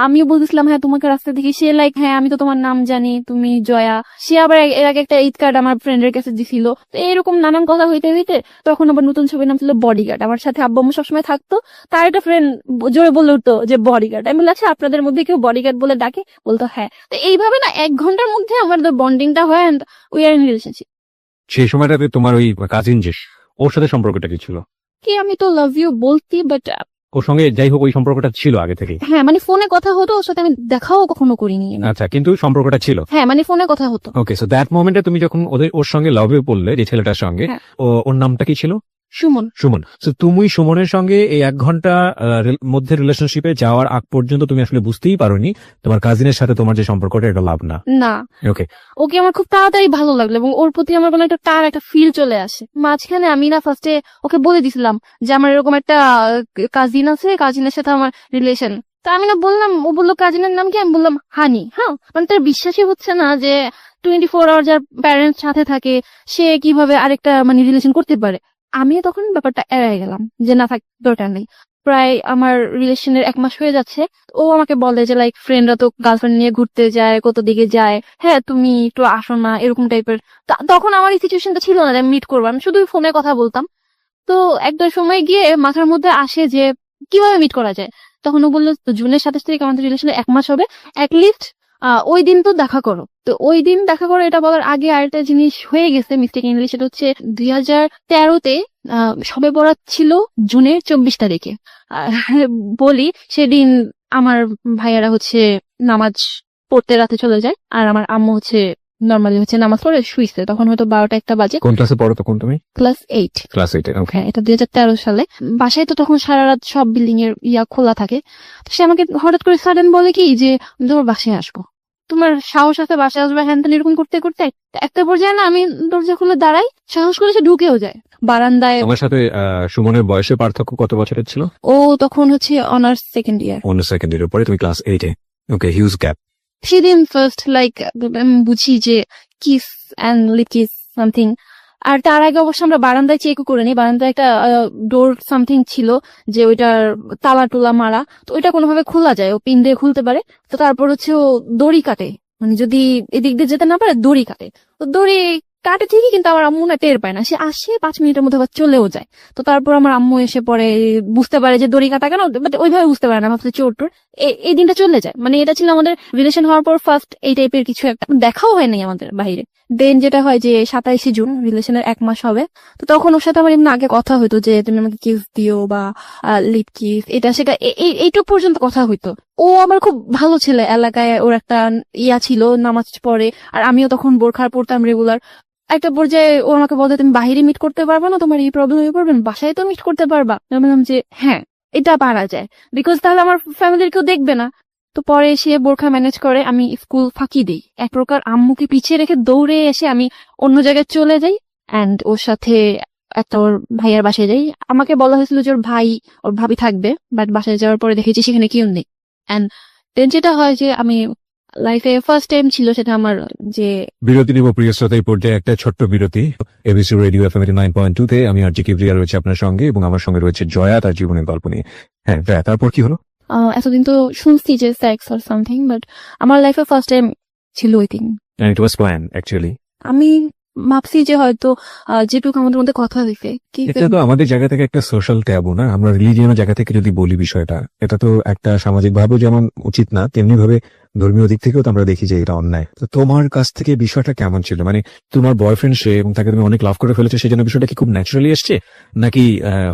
আমিও বলতেছিলাম হ্যাঁ তোমাকে রাস্তা দেখি। সে লাইক হ্যাঁ আমি তো তোমার নাম জানি, তুমি জয়া। সে আবার এর আগে একটা ঈদ কার্ড আমার ফ্রেন্ডের কাছে দিছিল। তো এরকম নানান কথা হইতে হইতে তখন আবার নতুন ছবির নাম ছিল বডিগার্ড। আমার সাথে আব্বু আম্মু সবসময় থাকতো, তার একটা ফ্রেন্ড জোরে বলে উঠতো যে বডিগার্ড। আমি বলছি আচ্ছা আপনাদের মধ্যে কেউ বডিগার্ড বলে ডাকে? বলতো হ্যাঁ। তো এইভাবে না 1 ঘন্টার মধ্যে আমাদের বন্ডিংটা হয়, and we are in relationship. সেই সময়টাতে তোমার ওই কাজিন যে, ওর সাথে সম্পর্কটা কি ছিল? কি আমি তো লাভ ইউ বলতি, বাট ওর সঙ্গে যাই হোক ওই সম্পর্কটা ছিল আগে থেকে? হ্যাঁ মানে ফোনে কথা হতো, ওর সাথে আমি দেখাও কখনো করিনি। আচ্ছা, কিন্তু সম্পর্কটা ছিল? হ্যাঁ মানে ফোনে কথা হতো। ওকে, সো দ্যাট মোমেন্টে তুমি যখন ওর সঙ্গে লাভে পড়লে, যে ছেলেটার সঙ্গে, হ্যাঁ। ওর নামটা কি ছিল? সুমন। সুমন। সো তুমি সুমনের সঙ্গে এই 1 ঘন্টা মধ্যে রিলেশনশিপে যাওয়ার আগ পর্যন্ত তুমি আসলে বুঝতেই পারোনি তোমার কাজিনের সাথে তোমার যে সম্পর্কটা, এটা লাভ না? না, ওকে। ওকে আমার খুব তাড়াতাড়ি ভালো লাগলো এবং ওর প্রতি আমার কোনো একটা টান, একটা ফিল চলে আসে। মাঝখানে আমি না ফার্স্টে ওকে বলে দিছিলাম যে আমার এরকম একটা কাজিন আছে, কাজিনের সাথে আমার রিলেশন। তা আমি না বললাম, ও বললো কাজিনের নাম কি, আমি বললাম হানি। হ্যাঁ, মানে তার বিশ্বাসই হচ্ছে না যে 24 আওয়ার যার প্যারেন্টস সাথে থাকে সে কিভাবে আরেকটা মানে রিলেশন করতে পারে। আমি তখন ব্যাপারটা এড়াই গেলাম যে না থাক, দরকার নেই। প্রায় আমার রিলেশনের 1 মাস হয়ে যাচ্ছে। ও আমাকে বলে যে লাইক ফ্রেন্ডরা তো গার্লফ্রেন্ড নিয়ে ঘুরতে যায়, কত দিকে যায়, হ্যাঁ তুমি একটু আসো না, এরকম টাইপের। তখন আমার এই সিচুয়েশনটা ছিল না যে আমি মিট করবো, আমি শুধু ফোনে কথা বলতাম। তো একটা সময় গিয়ে মাথার মধ্যে আসে যে কিভাবে মিট করা যায়। তখন ও বললো জুনের 27 তারিখ আমাদের রিলেশনে 1 মাস হবে, অ্যাটলিস্ট ওই দিন তো দেখা করো। তো ওই দিন দেখা করো এটা বলার আগে আরেকটা জিনিস হয়ে গেছে মিস্টেকলি, সেটা হচ্ছে 2013-তে শবে বরাত ছিল জুনের 24 তারিখে। আহ, বলি সেদিন আমার ভাইয়ারা হচ্ছে নামাজ পড়তে রাতে চলে যায়, আর আমার আম্মু হচ্ছে নর্মালি হচ্ছে নামাজ পড়ে শুইছে, তখন হয়তো 12টা-1টা বাজে। কোন ক্লাসে পড়ো তখন তুমি? ক্লাস 8। ক্লাস 8 এ। হ্যাঁ, এটা 2013 সালে। বাসায় তো তখন সারা রাত সব বিল্ডিং এর খোলা থাকে। তো সে আমাকে হঠাৎ করে সাডেন বলে কি যে আমি তোমার বাসায় আসবো, তোমার সাহস আছে বাসায় আসবে, হ্যান ত্যান এরকম করতে করতে একটা পর্যায়ে না আমি দরজা খুলে দাঁড়াই, সাহস করে সে ঢুকেও যায় বারান্দায়। আমার সাথে সুমনের বয়সের পার্থক্য কত বছরের ছিল? ও তখন হচ্ছে অনার্স সেকেন্ড ইয়ার। অন্য সেকেন্ড ইয়ারের পরে তুমি ক্লাস 8 এ। Okay, huge gap. সেদিন ফার্স্ট লাইক আমি বুঝি যে kiss and lip kiss something. আর তার আগে অবশ্য আমরা বারান্দায় চেকও করে নিই, বারান্দায় একটা ডোর সামথিং ছিল যে ওইটার তালা টুলা মারা, তো ওইটা কোনোভাবে খোলা যায়, ও পিন দিয়ে খুলতে পারে। তো তারপর হচ্ছে ও দড়ি কাটে, মানে যদি এদিক দিয়ে যেতে না পারে দড়ি কাটে। তো দড়ি কাটে ঠিকই, কিন্তু আমার আম্মু না টের পায় না, সে আসে 5 মিনিটের মধ্যে আবার চলেও যায়। তো তারপর আমার আম্মু এসে পরে বুঝতে পারে যে দড়ি কাটা কেন, বাট ওইভাবে বুঝতে পারে না, ভাবছে চোর টোর। এই দিনটা চলে যায়। মানে এটা ছিল আমাদের রিলেশন হওয়ার পর ফার্স্ট এই টাইপের কিছু একটা, দেখাও হয় নাই আমাদের বাইরে। দেন যেটা হয় যে 27 জুন রিলেশনের 1 মাস হবে। তো তখন ওর সাথে আমার এমনি আগে কথা হইতো যে তুমি আমাকে কিস দিও বা লিপ কিস, এটা সেটা এইটুক পর্যন্ত কথা হইতো। ও আমার খুব ভালো ছেলে, এলাকায় ওর একটা ছিল, নামাজ পড়ে, আর আমিও তখন বোরখা পড়তাম রেগুলার। একটা পর্যায়ে ও আমাকে বলতে তুমি বাহিরে মিট করতে পারবা না, তোমার এই প্রবলেম হয়ে পড়বেন, বাসায় তো মিট করতে পারবা। আমি বললাম যে হ্যাঁ এটা পারা যায়, বিকজ তাহলে আমার ফ্যামিলির কেউ দেখবে না। তো পরে সে বোরখা ম্যানেজ করে, আমি স্কুল ফাঁকি দিই এক প্রকার, আম্মুকে পিছিয়ে রেখে দৌড়ে এসে আমি অন্য জায়গায় চলে যাই অ্যান্ড ওর সাথে একটা ওর ভাইয়ার বাসায় যাই। আমাকে বলা হয়েছিল যে ওর ভাই ওর ভাবি থাকবে, বাট বাসায় যাওয়ার পরে দেখেছি সেখানে কেউ নেই। অ্যান্ড দেন যেটা হয় যে আমি লাইফে ফার্স্ট টাইম ছিল সেটা আমার যে বিরতি নিব প্রিয় শ্রোতা, এই পর্যায়ে একটা ছোট্ট বিরতি। এবিসি রেডিও এফএম 9.2 তে আমি আর জি কিবরিয়া রয়েছে আপনার সঙ্গে, এবং আমার সঙ্গে রয়েছে জয়া তার জীবনের গল্প নিয়ে। হ্যাঁ জয়া, তারপর কি হলো? এতদিন তো শুনছি যে সেক্স অর সামথিং, বাট আমার লাইফে ফার্স্ট টাইম ছিল ওই দিন। And it was planned actually. আমি ভাবছি যে হয়তো যেটুকু আমাদের মধ্যে কথা হইছে কি এটা তো আমাদের জায়গা থেকে একটা সোশ্যাল ট্যাবু না, আমরা রিলিজিয়নের জায়গা থেকে যদি বলি বিষয়টা, এটা তো একটা সামাজিক ভাবেও যেমন উচিত না, তেমনি ভাবে ধর্মীয় দিক থেকেও তো আমরা দেখি যে এটা অন্যায়। তো তোমার কাছ থেকে বিষয়টা কেমন ছিল? মানে তোমার বয়ফ্রেন্ড সে, এবং তাকে তুমি অনেক লাভ করে ফেলেছো, সেই জন্য বিষয়টা কি খুব ন্যাচারালি এসছে, নাকি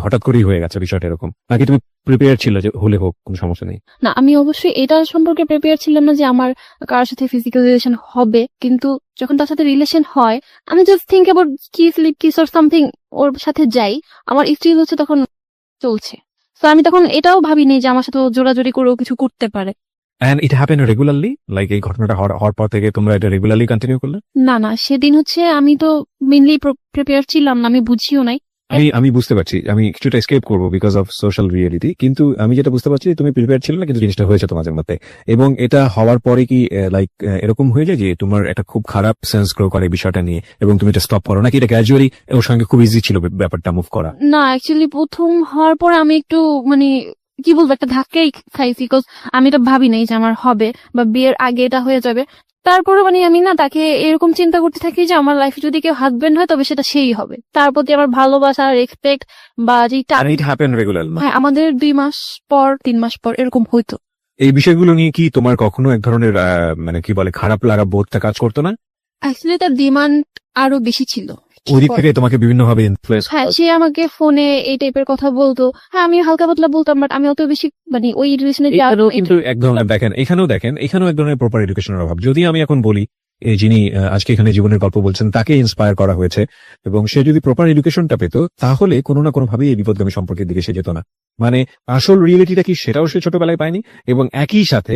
হঠাৎ করেই হয়ে গেছে বিষয়টা এরকম, নাকি তুমি প্রিপেয়ার ছিল যে হলে হোক কোনো সমস্যা নেই? না, আমি অবশ্যই এটা সম্পর্কে প্রিপেয়ার ছিলাম না যে আমার কারোর সাথে ফিজিক্যাল রিলেশন হবে, কিন্তু যখন তার সাথে রিলেশন হয় আমি just think about kiss lip kiss or something, ওর সাথে যাই, আমার স্ত্রী হচ্ছে তখন চলছে। তো আমি তখন এটাও ভাবিনি যে আমার সাথে ও জোরাজোরি করেও কিছু করতে পারে। And it happened regularly? Like এই ঘটনাটা হওয়ার পর থেকে তোমরা এটা রেগুলারলি কন্টিনিউ করলে? না না, সেদিন হচ্ছে আমি তো মেনলি প্রিপেয়ার ছিলাম না, আমি বুঝিও নাই। আমি বুঝতে পারছি, আমি কিছুটা এসকেপ করবো বিকজ অফ সোশ্যাল রিয়েলিটি, কিন্তু আমি যেটা বুঝতে পারছি তুমি প্রিপেয়ার ছিল না, কিন্তু জিনিসটা হয়েছে তোমাদের মধ্যে। এবং এটা হওয়ার পরে কি লাইক এরকম হয়ে যায় যে তোমার একটা খুব খারাপ সেন্স গ্রো করে বিষয়টা নিয়ে, এবং তুমি এটা স্টপ করো, নাকি এটা গ্র্যাজুয়ালি ওর সঙ্গে খুব ইজি ছিল ব্যাপারটা মুভ করা? না, অ্যাকচুয়ালি প্রথম হওয়ার পর আমি একটু মানে কি বলবো, একটা ধাক্কাই খাইছি, বিকজ আমি এটা ভাবি নাই যে আমার হবে বা বিয়ের আগে এটা হয়ে যাবে। তারপরে মানে আমি না তাকে এরকম চিন্তা করতে থাকি যে আমার লাইফে যদি কেউ হাজবেন্ড হয় তবে সেটা সেই হবে, তার প্রতি আমার ভালোবাসা রেসপেক্ট বা যেটা। And it happened regularly? হ্যাঁ, আমাদের 2 মাস পর 3 মাস পর এরকম হইতো। এই বিষয়গুলো নিয়ে কি তোমার কখনো এক ধরনের মানে কি বলে খারাপ লাগা বোধটা কাজ করতো না? অ্যাকচুয়ালি তার ডিমান্ড আরো বেশি ছিল। ওই দিক থেকে তোমাকে বিভিন্ন ভাবে ইনফ্লুয়েন্স? হ্যাঁ, সে আমাকে ফোনে এই টাইপের কথা বলতো, হ্যাঁ আমি হালকা পাতলা বলতাম, বাট আমি অত বেশি মানে ওই রিলেশনে কিন্তু এক ধরনের দেখেন এখানেও এক ধরনের প্রপার এডুকেশনের অভাব। যদি আমি এখন বলি এই যিনি আজকে এখানে জীবনের গল্প বলছেন তাকে ইন্সপায়ার করা হয়েছে, এবং সে যদি প্রপার এডুকেশনটা পেত তাহলে কোনো না কোনো ভাবে এই বিপদগামী সম্পর্কের দিকে সে যেত না। মানে আসল রিয়েলিটিটা কি সেটাও সে ছোটবেলায় পায়নি, এবং একই সাথে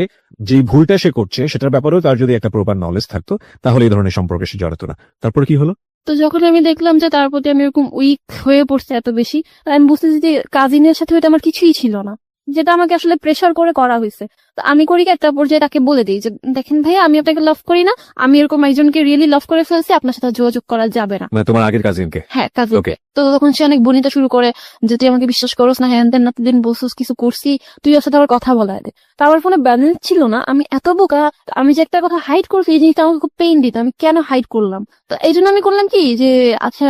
যে ভুলটা সে করছে সেটার ব্যাপারেও তার যদি একটা প্রপার নলেজ থাকতো তাহলে এই ধরনের সম্পর্কে সে জড়াতো না। তারপর কি হলো? তো যখন আমি দেখলাম যে তার প্রতি আমি এরকম উইক হয়ে পড়ছে এত বেশি, আমি বুঝতেছি যে কাজিনের সাথে এটা আমার কিছুই ছিল না, যেটা আমাকে আসলে প্রেশার করে করা হয়েছে। তো আমি করি কি, একটা পর্যায়ে তাকে বলে দিই যে দেখেন ভাইয়া, আমি আপনাকে লাভ করি না, আমি এরকম একজনকে রিয়েলি লাভ করে ফেলছি, আপনার সাথে যোগাযোগ করা যাবে না। মানে তোমার আগের কাজিনকে? হ্যাঁ, কাজে। ওকে। তো তখন সে অনেক বনিতা শুরু করে যে তুই আমাকে বিশ্বাস করস না, হ্যান তেন, না দিন বলছিস কিছু করছি, তুই ওর সাথে আবার কথা বলায় দে। তো আমার ফোনে ব্যালেন্স ছিল না, আমি এত বোকা, আমি যে একটা কথা হাইড করছি এই জিনিসটা আমাকে খুব পেইন দিত, আমি কেন হাইড করলাম। তো এই জন্য আমি করলাম কি যে আচ্ছা,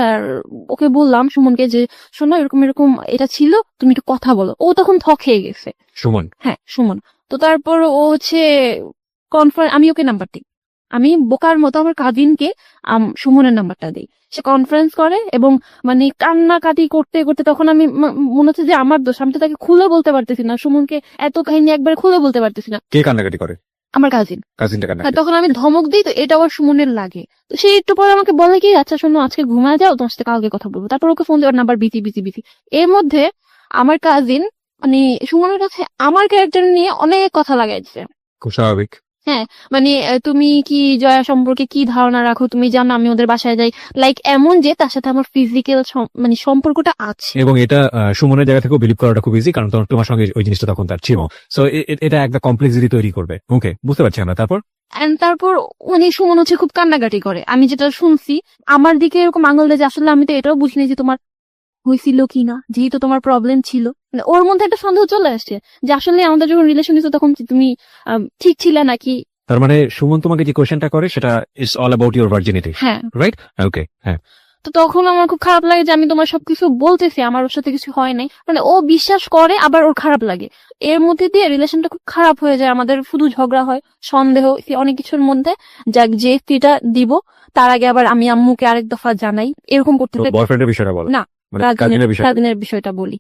ওকে বললাম সুমনকে যে শোনো এরকম এরকম এটা ছিল, তুমি একটু কথা বলো। ও তখন থ খেয়ে গেছে। সুমন? হ্যাঁ, সুমন। তো তারপর ও হচ্ছে আমি ওকে নাম্বার দিই, আমি বোকার মতো আমার কাজিনকে সুমনের নাম্বারটা দিই। সে কনফারেন্স করে এবং মানে কান্নাকাটি করতে করতে তখন আমি মনে হচ্ছে যে আমার দোষ, আমি তো তাকে খুলে বলতে পারতেছি না, সুমনকে এত কাহিনী একবার খুলে বলতে পারতেছি না। কে কান্নাকাটি করে? আমার কাজিন। কাজিনটা হ্যাঁ, কান্নাকাটি? তখন আমি ধমক দিই, তো এটা আবার সুমনের লাগে। তো সে একটু পরে আমাকে বলে কি আচ্ছা শোনো, আজকে ঘুমায় যাও, তোমার সাথে কালকে কথা বলবো। তারপর ওকে ফোন দেওয়ার নাম্বার বিজি বিজি বিজি। এর মধ্যে আমার কাজিন মানে সুমনের কাছে আমার ক্যারেক্টার নিয়ে অনেক কথা লাগাইছে। খুব স্বাভাবিক। হ্যাঁ, মানে তুমি কি জয়া সম্পর্কে কি ধারণা রাখো, তুমি জানো আমি ওদের বাসায় যাই, লাইক এমন যে তার সাথে আমার ফিজিক্যাল মানে সম্পর্কটা আছে। এবং এটা সুমনের জায়গা থেকেও বিলিভ করাটা খুব ইজি, কারণ তোমার সঙ্গে ওই জিনিসটা তখন তার ছিল। সো এটা একটা কমপ্লেক্সিটি তৈরি করবে। ওকে, বুঝতে পারছি আমরা। তারপর তারপর উনি সুমন হচ্ছে খুব কান্নাকাটি করে, আমি যেটা শুনছি আমার দিকে এরকম আঙুল দেয় যে আসলে আমি তো এটাও বুঝিনি যে তোমার হয়েছিল কিনা, যেহেতু তোমার প্রবলেম ছিল। মানে ওর মধ্যে একটা সন্দেহ চলে আসছে যে আসলে আমাদের যখন রিলেশন হয়েছে তখন কি তুমি ঠিক ছিলে নাকি। তার মানে সুমন তোমাকে যে কোয়েশ্চেনটা করে সেটা is all about your virginity, হ্যাঁ, রাইট? ওকে, হ্যাঁ। তো তখন আমার খুব খারাপ লাগে যে আমি তোমার সবকিছু বলতেছি, আমার ওর সাথে কিছু হয় নাই, মানে ও বিশ্বাস করে আবার ওর খারাপ লাগে। এর মধ্যে দিয়ে রিলেশনটা খুব খারাপ হয়ে যায়, আমাদের শুধু ঝগড়া হয়, সন্দেহ, অনেক কিছুর মধ্যে। যাক, যে স্ত্রীটা দিব তার আগে আবার আমি আম্মুকে আরেক দফা জানাই, এরকম করতে তো থাকে। বয়ফ্রেন্ডের বিষয়টা বলো। না, মানে কাজিনের বিষয়। কাজিনের বিষয়টা বলি।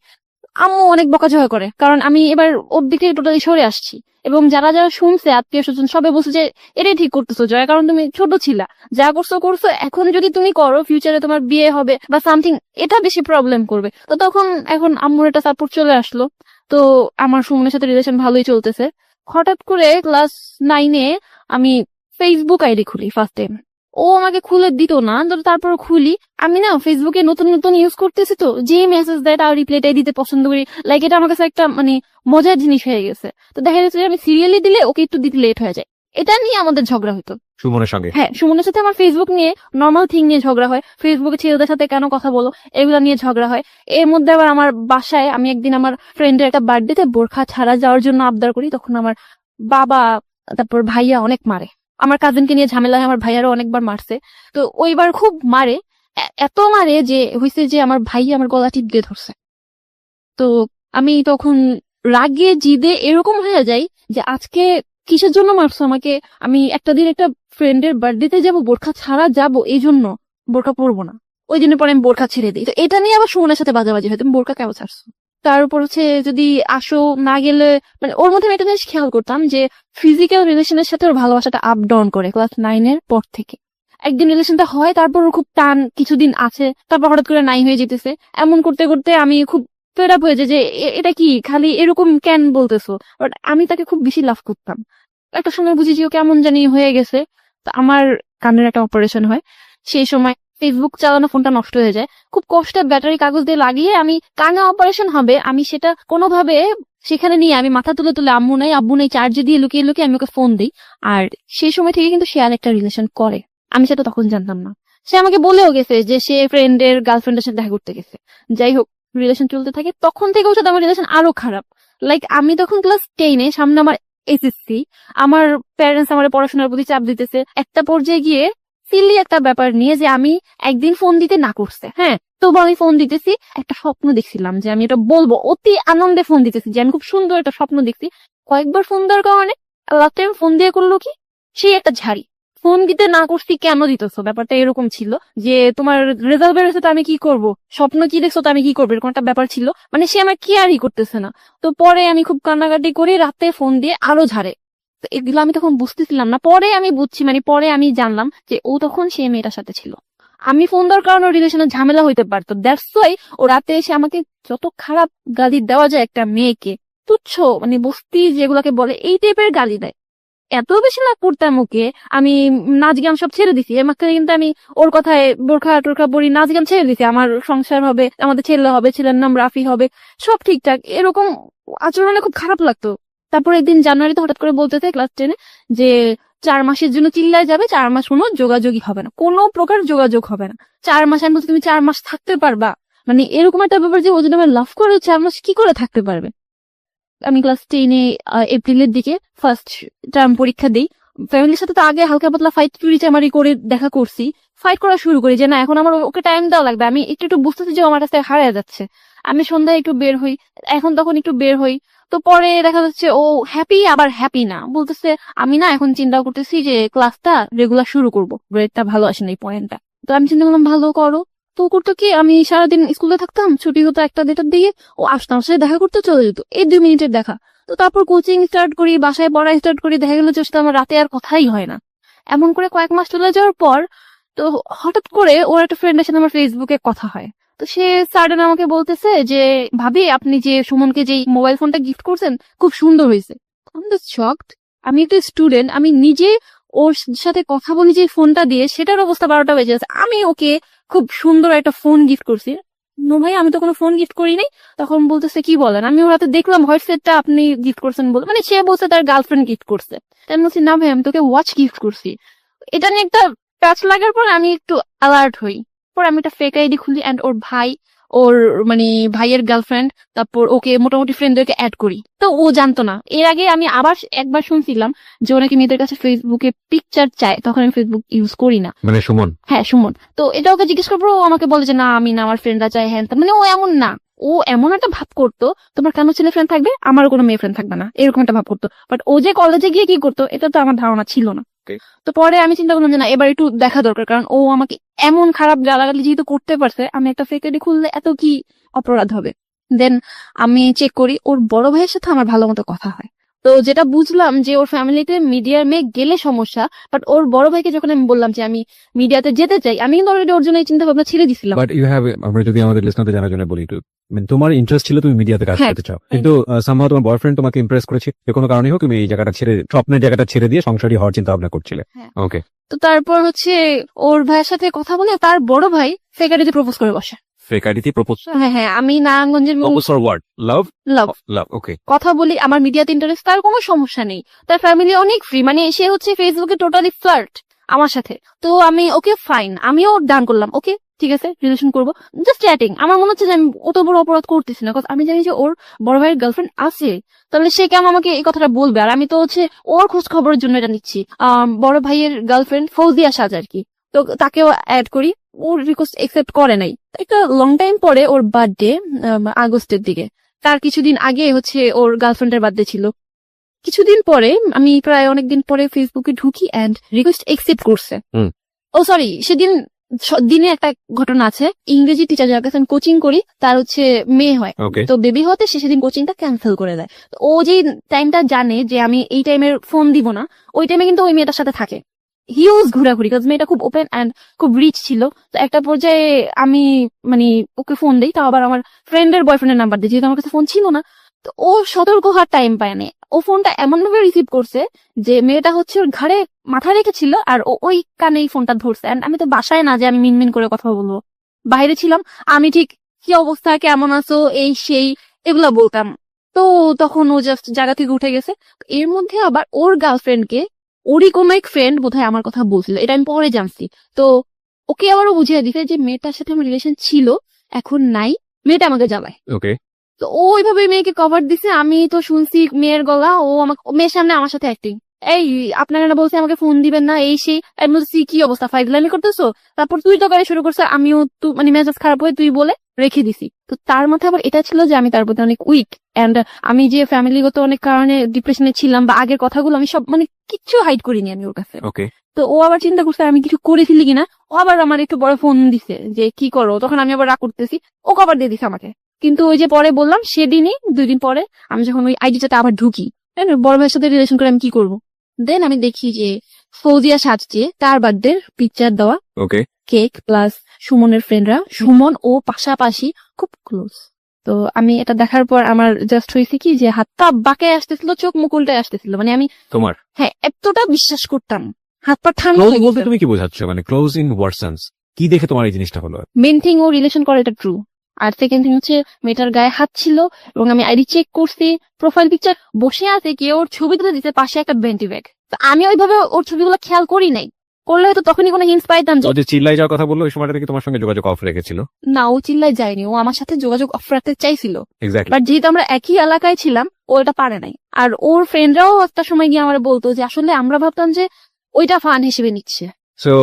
আম্মু অনেক বকাঝকা করে, কারণ আমি এবার ওর দিক থেকে টোটালি সরে আসছি। এবং যারা যারা শুনছে আত্মীয় স্বজন সবাই বলছে যে এটাই ঠিক করতেছো জয়া, কারণ তুমি ছোট ছিলা, যা করছো করছো, এখন যদি তুমি করো ফিউচারে তোমার বিয়ে হবে বা সামথিং, এটা বেশি প্রবলেম করবে। তো তখন এখন আম্মুর একটা সাপোর্ট চলে আসলো। তো আমার সুমনের সাথে রিলেশন ভালোই চলতেছে। হঠাৎ করে ক্লাস 9-এ আমি ফেসবুক আইডি খুলি ফার্স্ট টাইম। ও আমাকে খুলে দিত না, তো তারপর খুলি। আমি না ফেসবুকে নতুন নতুন ইউজ করতেছি, তো যে মেসেজ দেয় তার রিপ্লাইটাই দিতে পছন্দ করি, লাইক এটা আমার কাছে একটা মানে মজার জিনিস হয়ে গেছে। তো দেখা যাচ্ছে যে আমি সিরিয়ালি দিলে ওকে একটু দিতে লেট হয়ে যায়, এটা নিয়ে আমাদের ঝগড়া হতো সুমনের সঙ্গে? হ্যাঁ, সুমনের সাথে আমার ফেসবুক নিয়ে নর্মাল থিং নিয়ে ঝগড়া হয়, ফেসবুকে ছেলেদের সাথে কেন কথা বলো এগুলা নিয়ে ঝগড়া হয়। এর মধ্যে আবার আমার বাসায় আমি একদিন আমার ফ্রেন্ডের একটা বার্থডেতে বোরখা ছাড়া যাওয়ার জন্য আবদার করি, তখন আমার বাবা তারপর ভাইয়া অনেক মারে। আমার কাজিনকে নিয়ে ঝামেলা হয়, আমার ভাইয়ারও অনেকবার মারছে। তো ওইবার খুব মারে, এত মারে যে হয়েছে যে আমার ভাইয়া আমার গলা টিপ দিয়ে ধরছে। তো আমি তখন রাগে জিদে এরকম হয়ে যাই যে আজকে কিসের জন্য মারছো আমাকে, আমি একটা দিন একটা ফ্রেন্ডের বার্থডেতে যাব বোরখা ছাড়া যাব, এই জন্য বোরখা পরবো না। ওই দিনের পরে আমি বোরখা ছেড়ে দিই। তো এটা নিয়ে আবার সুমনের সাথে বাজাবাজি হয়, তুমি বোরখা কেন ছাড়ছো। তার উপর হচ্ছে যদি আসো না গেলে, মানে ওর মধ্যে আমি একটা জিনিস খেয়াল করতাম যে ফিজিক্যাল রিলেশনের সাথে ওর ভালোবাসাটা আপ ডাউন করে ক্লাস 9-এর পর থেকে। একদিন রিলেশনটা হয়, তারপর ওর খুব টান কিছুদিন আছে, তারপর হঠাৎ করে নাই হয়ে যেতেছে। এমন করতে করতে আমি খুব ফেড আপ হয়ে যায় যে এটা কি খালি এরকম কেন বলতেছো। বাট আমি তাকে খুব বেশি লাভ করতাম। একটা সময় বুঝি যে ও কেমন জানি হয়ে গেছে। তো আমার কানের একটা অপারেশন হয়, সেই সময় ফেসবুক চালানো ফোনটা নষ্ট হয়ে যায়। খুব কষ্টে ব্যাটারি কাগজ দিয়ে লাগিয়ে আমি, কানে অপারেশন হবে, আমি সেটা কোনোভাবে সেখানে নিয়ে আমি মাথা তুলে তুলে আম্মু নাই আব্বু নাই চার্জে দিয়ে লুকিয়ে লুকিয়ে আমি ওকে ফোন দিই। আর সেই সময় থেকে কিন্তু সে আর একটা রিলেশন করে, আমি সেটা তখন জানতাম না। সে আমাকে বলেও গেছে যে সে ফ্রেন্ডের গার্লফ্রেন্ডের সাথে দেখা করতে গেছে। যাই হোক, রিলেশন চলতে থাকে, তখন থেকে ওর সাথে আমার রিলেশন আরো খারাপ। লাইক আমি তখন ক্লাস 10-এ, সামনে আমার এসএসসি, আমার প্যারেন্টস আমার পড়াশোনার প্রতি চাপ দিতেছে। একটা পর্যায়ে গিয়ে সিলি একটা ব্যাপার নিয়ে যে আমি একদিন ফোন দিতে না করছে, হ্যাঁ, তবু আমি ফোন দিতেছি। একটা স্বপ্ন দেখছিলাম যে আমি এটা বলবো, অতি আনন্দে ফোন দিতেছি যে আমি খুব সুন্দর একটা স্বপ্ন দেখছি। কয়েকবার ফোন দেওয়ার কারণে লাস্ট টাইম ফোন দিয়ে করলো কি, সেই একটা ঝাড়ি। ফোন দিতে না করছি কেন দিতেছো, ব্যাপারটা এরকম ছিল যে তোমার রেজাল্ট বেরোছে তো আমি কি করব, স্বপ্ন কি দেখছো তো আমি কি করবো, এরকম একটা ব্যাপার ছিল। মানে সে আমার কেয়ারই করতেছে না। তো পরে আমি খুব কান্নাকাটি করি, রাতে ফোন দিয়ে আরো ঝাড়ে। তো এগুলো আমি তখন বুঝতেছিলাম না, পরে আমি বুঝছি, মানে পরে আমি জানলাম যে ও তখন সে মেয়েটার সাথে ছিল। আমি ফোন দেওয়ার কারণে রিলেশনের ঝামেলা হইতে পারতো, দ্যাটস ওয়াই ও রাতে এসে আমাকে যত খারাপ গালি দেওয়া যায় একটা মেয়েকে, তুচ্ছ মানে বস্তি যেগুলাকে বলে, এই টাইপের গালি দেয়। এত বেশি লাভ করতাম ওকে, আমি নাচ গান সব ছেড়ে দিছি। এর মাঝখানে কিন্তু আমি ওর কথায় বোরখা টোরখা পরি, নাচ গান ছেড়ে দিছি। আমার সংসার হবে, আমাদের ছেলে হবে, ছেলের নাম রাফি হবে, সব ঠিকঠাক। এরকম আচরণে খুব খারাপ লাগতো। তারপর একদিন জানুয়ারিতে হঠাৎ করে বলতেছে ক্লাস 10-এ যে 4 মাসের জন্য চিল্লায় যাবে, 4 মাস কোনো যোগাযোগই হবে না, কোনো প্রকার যোগাযোগ হবে না 4 মাস। আমি বলছি তুমি 4 মাস থাকতে পারবা? মানে এরকম একটা ব্যাপার যে ও যদি আমার লাভ করে 4 মাস কি করে থাকতে পারবে? আমি ক্লাস 10-এ এপ্রিলের দিকে ফার্স্ট টার্ম পরীক্ষা দিই। ফ্যামিলির সাথে তো আগে হালকা পাতলা ফাইট চুরিচামারি করে দেখা করছি, ফাইট করা শুরু করি যে না এখন আমার ওকে টাইম দেওয়া লাগবে। আমি একটু একটু বুঝতেছি যে ও আমার কাছে হারিয়ে যাচ্ছে। আমি সন্ধ্যায় একটু বের হই, এখন তখন একটু বের হই। তো পরে দেখা যাচ্ছে ও হ্যাপি আবার হ্যাপি না, বলতেছে আমি না এখন চিন্তা করতেছি যে ক্লাসটা রেগুলার শুরু করবো, গ্রেডটা ভালো আসে না এই পয়েন্টটা। তো আমি চিন্তা করলাম ভালো করো। তো ও করতো কি, আমি সারাদিন স্কুলে থাকতাম, ছুটি হতো 1টা-2টার দিকে, ও আসতো আমার সাথে দেখা করতে চলে যেত, এই 2 মিনিটের দেখা। তো তারপর কোচিং স্টার্ট করি, বাসায় পড়া স্টার্ট করি, দেখা গেল যে ওর সাথে আমার রাতে আর কথাই হয় না। এমন করে কয়েক মাস চলে যাওয়ার পর তো হঠাৎ করে ওর একটা ফ্রেন্ডের সাথে আমার ফেসবুকে কথা হয়। তো সে সাডেন আমাকে বলতেছে যে ভাবি আপনি যে সুমনকে যে মোবাইল ফোনটা গিফট করছেন খুব সুন্দর হয়েছে। আমি তো শকড। আমি একটা স্টুডেন্ট, আমি নিজে ওর সাথে কথা বলি যে ফোনটা দিয়ে, সেটার অবস্থা 12টা বেজে আছে, আমি ওকে খুব সুন্দর একটা ফোন গিফট করছি। নো ভাই, আমি তো কোনো ফোন গিফট করি নাই। তখন বলতেছে কি বলেন? আমি ওর হাতে দেখলাম হোয়াইট সেটটা আপনি গিফট করছেন বলে, মানে সে বলছে তার গার্লফ্রেন্ড গিফট করছে। তাই আমি বলছি না ভাই, আমি তোকে ওয়াচ গিফট করছি। এটা নিয়ে একটা টাচ লাগার পর আমি একটু অ্যালার্ট হই। পর আমি একটা ফেক আইডি খুলি এন্ড ওর ভাই, ওর মানে ভাইয়ের গার্লফ্রেন্ড, তারপর ওকে মোটামুটি ফ্রেন্ডদেরকে অ্যাড করি। তো ও জানতো না। এর আগে আমি আবার একবার শুনছিলাম যে ও নাকি মেয়েদের কাছে ফেসবুকে পিকচার চায়, তখন আমি ফেসবুক ইউজ করি না। মানে সুমন? হ্যাঁ, সুমন। তো এটা ওকে জিজ্ঞেস করবো, ও আমাকে বলে যে না আমি না, আমার ফ্রেন্ডরা চাই, হ্যাঁ। মানে ও এমন না, ও এমন একটা ভাব করতো তোমার কেন ছেলে ফ্রেন্ড থাকবে, আমারও কোনো মেয়ে ফ্রেন্ড থাকবে না, এরকম একটা ভাব করতো। বাট ও যে কলেজে গিয়ে কি করতো এটা তো আমার ধারণা ছিল না। তো পরে আমি চিন্তা করলাম যে না, এবার একটু দেখা দরকার, কারণ ও আমাকে এমন খারাপ গালাগালি যেহেতু করতে পারছে, আমি একটা ফেক আইডি খুললে এত কি অপরাধ হবে। দেন আমি চেক করি, ওর বড় ভাইয়ের সাথে আমার ভালো মতো কথা হয়। তো যেটা বুঝলাম যে ওর ফ্যামিলিতে মিডিয়ার মেয়ে গেলে সমস্যা, বাট ওর বড় ভাইকে যখন আমি বললাম যে আমি মিডিয়াতে যেতে চাই, আমি কিন্তু অলরেডি ওর জন্য এই চিন্তা ভাবনা ছেড়ে দিছিলাম। বাট ইউ হ্যাভ, আমরা যদি আমাদের লিসনারদের জানার জন্য বলি, তোমার ইন্টারেস্ট ছিল তুমি মিডিয়াতে কাজ হ্যাঁ। করতে চাও, কিন্তু সামহাও তোমার বয়ফ্রেন্ড তোমাকে ইমপ্রেস করেছে, যে কোনো কারণে হোক তুমি এই জায়গাটা ছেড়ে, স্বপ্নের জায়গাটা ছেড়ে দিয়ে সংসারী হওয়ার চিন্তা ভাবনা করছিলে। হ্যাঁ। ওকে। তো তারপর হচ্ছে ওর ভাইয়ের সাথে কথা বলে তার বড় ভাই ফেক আইডিতে প্রপোজ করে বসে। ফেক আইডিতে প্রপোজ? হ্যাঁ হ্যাঁ, আমি নারায়ণগঞ্জের প্রপোজ ফর হোয়াট? লাভ? লাভ লাভ, ওকে। কথা বলি, আমার মিডিয়াতে ইন্টারেস্ট, তার কোনো সমস্যা নেই, তার ফ্যামিলি অনেক ফ্রি, মানে সে হচ্ছে ফেসবুকে টোটালি ফ্লার্ট আমার সাথে। তো আমি ওকে ফাইন, আমিও ডান করলাম, ওকে ঠিক আছে রিলেশন করবো, জাস্ট চ্যাটিং। আমার মনে হচ্ছে যে আমি অত বড় অপরাধ করতেছি না, আমি জানি যে ওর বড় ভাইয়ের গার্লফ্রেন্ড আছে, তাহলে সে কেন আমাকে এই কথাটা বলবে? আর আমি তো হচ্ছে ওর খোঁজ খবরের জন্য এটা নিচ্ছি। বড় ভাইয়ের গার্লফ্রেন্ড ফৌজিয়া সাজ আর কি, তো তাকেও অ্যাড করি, ওর রিকোয়েস্ট একসেপ্ট করে নাই। একটা লং টাইম পরে ওর বার্থডে, আগস্টের দিকে, তার কিছুদিন আগে হচ্ছে ওর গার্লফ্রেন্ডের বার্থডে ছিল। কিছুদিন পরে আমি প্রায় অনেকদিন পরে ফেসবুকে ঢুকি এন্ড রিকোয়েস্ট একসেপ্ট করছে। ও সরি, সেদিন দিনে একটা ঘটনা আছে, ইংরেজি টিচার যার কাছে আমি কোচিং করি তার হচ্ছে মেয়ে হয়, তো বেবি হতে সে সেদিন কোচিংটা ক্যান্সেল করে দেয়। ও যে টাইমটা জানে যে আমি এই টাইমের ফোন দিব না, ওই টাইমে কিন্তু ওই মেয়েটার সাথে থাকে, হিউজ ঘোরাঘুরি, কারণ মেয়েটা খুব ওপেন এন্ড খুব রিচ ছিল। তো একটা পর্যায়ে আমি মানে ওকে ফোন দিই, তাও আবার আমার ফ্রেন্ডের বয়ফ্রেন্ডের নাম্বার দিই, যেহেতু আমার কাছে ফোন ছিল না। তো ও সতর্ক হওয়ার টাইম পায় না, ও ফোনটা এমন ভাবে রিসিভ করছে যে মেয়েটা হচ্ছে ওর ঘাড়ে মাথা রেখেছিল আর ও ওই কানেই ফোনটা ধরছে। And আমি তো বাসায় না যে আমি মিনমিন করে কথা বলবো, বাইরে ছিলাম, আমি ঠিক কি অবস্থা, কেমন আছো, এই সেই এগুলা বলতাম। তো তখন ও জাস্ট জায়গা থেকে উঠে গেছে। এর মধ্যে আবার ওর গার্লফ্রেন্ডকে ওরই কোনো এক ফ্রেন্ড বোধহয় আমার কথা বলছিল, এটা আমি পরে জানছি। তো ওকে আবারও বুঝিয়ে দিতে যে মেয়েটার সাথে আমার রিলেশন ছিল, এখন নাই, মেয়েটা আমাকে জ্বালায়। ওকে। তো ও ওইভাবে মেয়েকে কভার দিছে, আমি তো শুনছি মেয়ের গলা, ও আমাকে মেয়ের সামনে আমার সাথে অ্যাক্টিং, এই আপনারা না বলছে আমাকে ফোন দিবেন না, এই সেই। আমি বলছি কি অবস্থা, ফাইজলামি করতেছো? তারপর তুই তো গাড়ি শুরু করছে, আমিও তো মানে মেজাজ খারাপ হয়ে তুই বলে রেখে দিছি। তো তার মাথায় আবার এটা ছিল যে আমি তার প্রতি অনেক উইক, এন্ড আমি যে ফ্যামিলিগত অনেক কারণে ডিপ্রেশনে ছিলাম বা আগের কথাগুলো আমি সব মানে কিচ্ছু হাইড করিনি আমি ওর কাছে। ওকে। তো ও আবার চিন্তা করছে আমি কিছু করে ফেলি কিনা, ও আবার আমার একটু বড় ফোন দিছে যে কি করো, তখন আমি আবার রাগ করতেছি, ও কভার দিয়ে দিছে আমাকে। কিন্তু ওই যে পরে বললাম সেদিনই 2 দিন পরে আমি যখন ওই আইডিটাতে আবার ঢুকি, বড় ভাইয়ের সাথে রিলেশন করে আমি কি করবো, দেন আমি দেখি যে ফৌজিয়া সাজছে, তার বার্থডে পিকচার দেওয়া, ওকে, কেক প্লাস সুমনের ফ্রেন্ডরা, সুমন ও পাশাপাশি খুব ক্লোজ। তো আমি এটা দেখার পর আমার জাস্ট হয়েছে কি যে হাতটা বাঁকে আসতেছিল, চোখ মুখ উল্টে আসতেছিল, মানে আমি তোমার হ্যাঁ এতটা বিশ্বাস করতাম, হাত পা ঠান্ডা ক্লোজ হয়ে বলতে গেছে। তুমি কি বোঝাচ্ছ, মানে ক্লোজ ইন হোয়াট সেন্স? কি দেখে তোমার এই জিনিসটা হলো? মেন থিং ও রিলেশন করে, এটা ট্রু। আর সেকেন্ড থিং হচ্ছে মেয়েটার গায়ে হাত ছিল এবং আমি আইডি চেক করছি, প্রোফাইল পিকচার বসে আছে, কে ওর ছবি তুলে দিতে পাশে একটা বেন্টি ব্যাগ। আমি ওইভাবে ওর ছবিগুলো খেয়াল করি নাই, করলে হয়তো তখনই কোনো হিন্স পাইতাম যে ও যে চিল্লাই যাওয়ার কথা বললো ওই সময়টা কি তোমার সঙ্গে যোগাযোগ অফ রেখেছিল? না, ও চিল্লায় যায়নি, ও আমার সাথে যোগাযোগ অফ রাখতে চাইছিল, এক্স্যাক্টলি। বাট যেহেতু আমরা একই এলাকায় ছিলাম ও এটা পারে নাই। আর ওর ফ্রেন্ডরাও একটা সময় গিয়ে আমার বলতো যে আসলে আমরা ভাবতাম যে ওইটা ফান হিসেবে নিচ্ছে। সো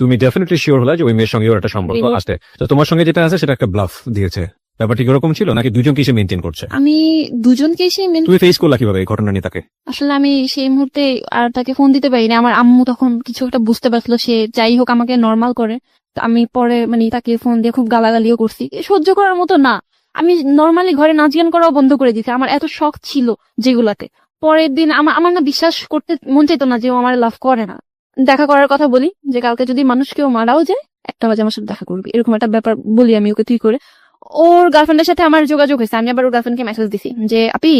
তুমি ডেফিনেটলি শিওর হলা যে ওই মেয়ের সঙ্গে ওর একটা সম্পর্ক বিমূর্ত। আছে, তো তোমার সঙ্গে যেটা আছে সেটা একটা ব্লাফ দিয়েছে, ব্যাপারটা কি এরকম ছিল নাকি দুজন কিসে মেনটেন করছে? আমি দুজনকে তুমি ফেস করলা কিভাবে এই ঘটনা নিয়ে তাকে? আসলে আমি সেই মুহূর্তে আর তাকে ফোন দিতে পারিনি, আমার আম্মু তখন কিছু একটা বুঝতে পারছিল, সে যাই হোক আমাকে নর্মাল করে। তো আমি পরে মানে তাকে ফোন দিয়ে খুব গালাগালিও করছি, সহ্য করার মতো না। আমি নর্মালি ঘরে নাচ গান করাও বন্ধ করে দিয়েছি, আমার এত শখ ছিল যেগুলাতে। পরের দিন আমার না বিশ্বাস করতে মন চাইতো না যে ও আমার লাভ করে না। দেখা করার কথা বলি যে কালকে যদি মানুষ কেউ মারাও যায় 1টা বাজে আমার সাথে দেখা করবি, এরকম একটা ব্যাপার বলি আমি ওকে, তুই করে। ওর গার্লফ্রেন্ডের সাথে আমার যোগাযোগ হয়েছে, আমি আবার ওর গার্লফ্রেন্ডকে মেসেজ দিছি যে আপি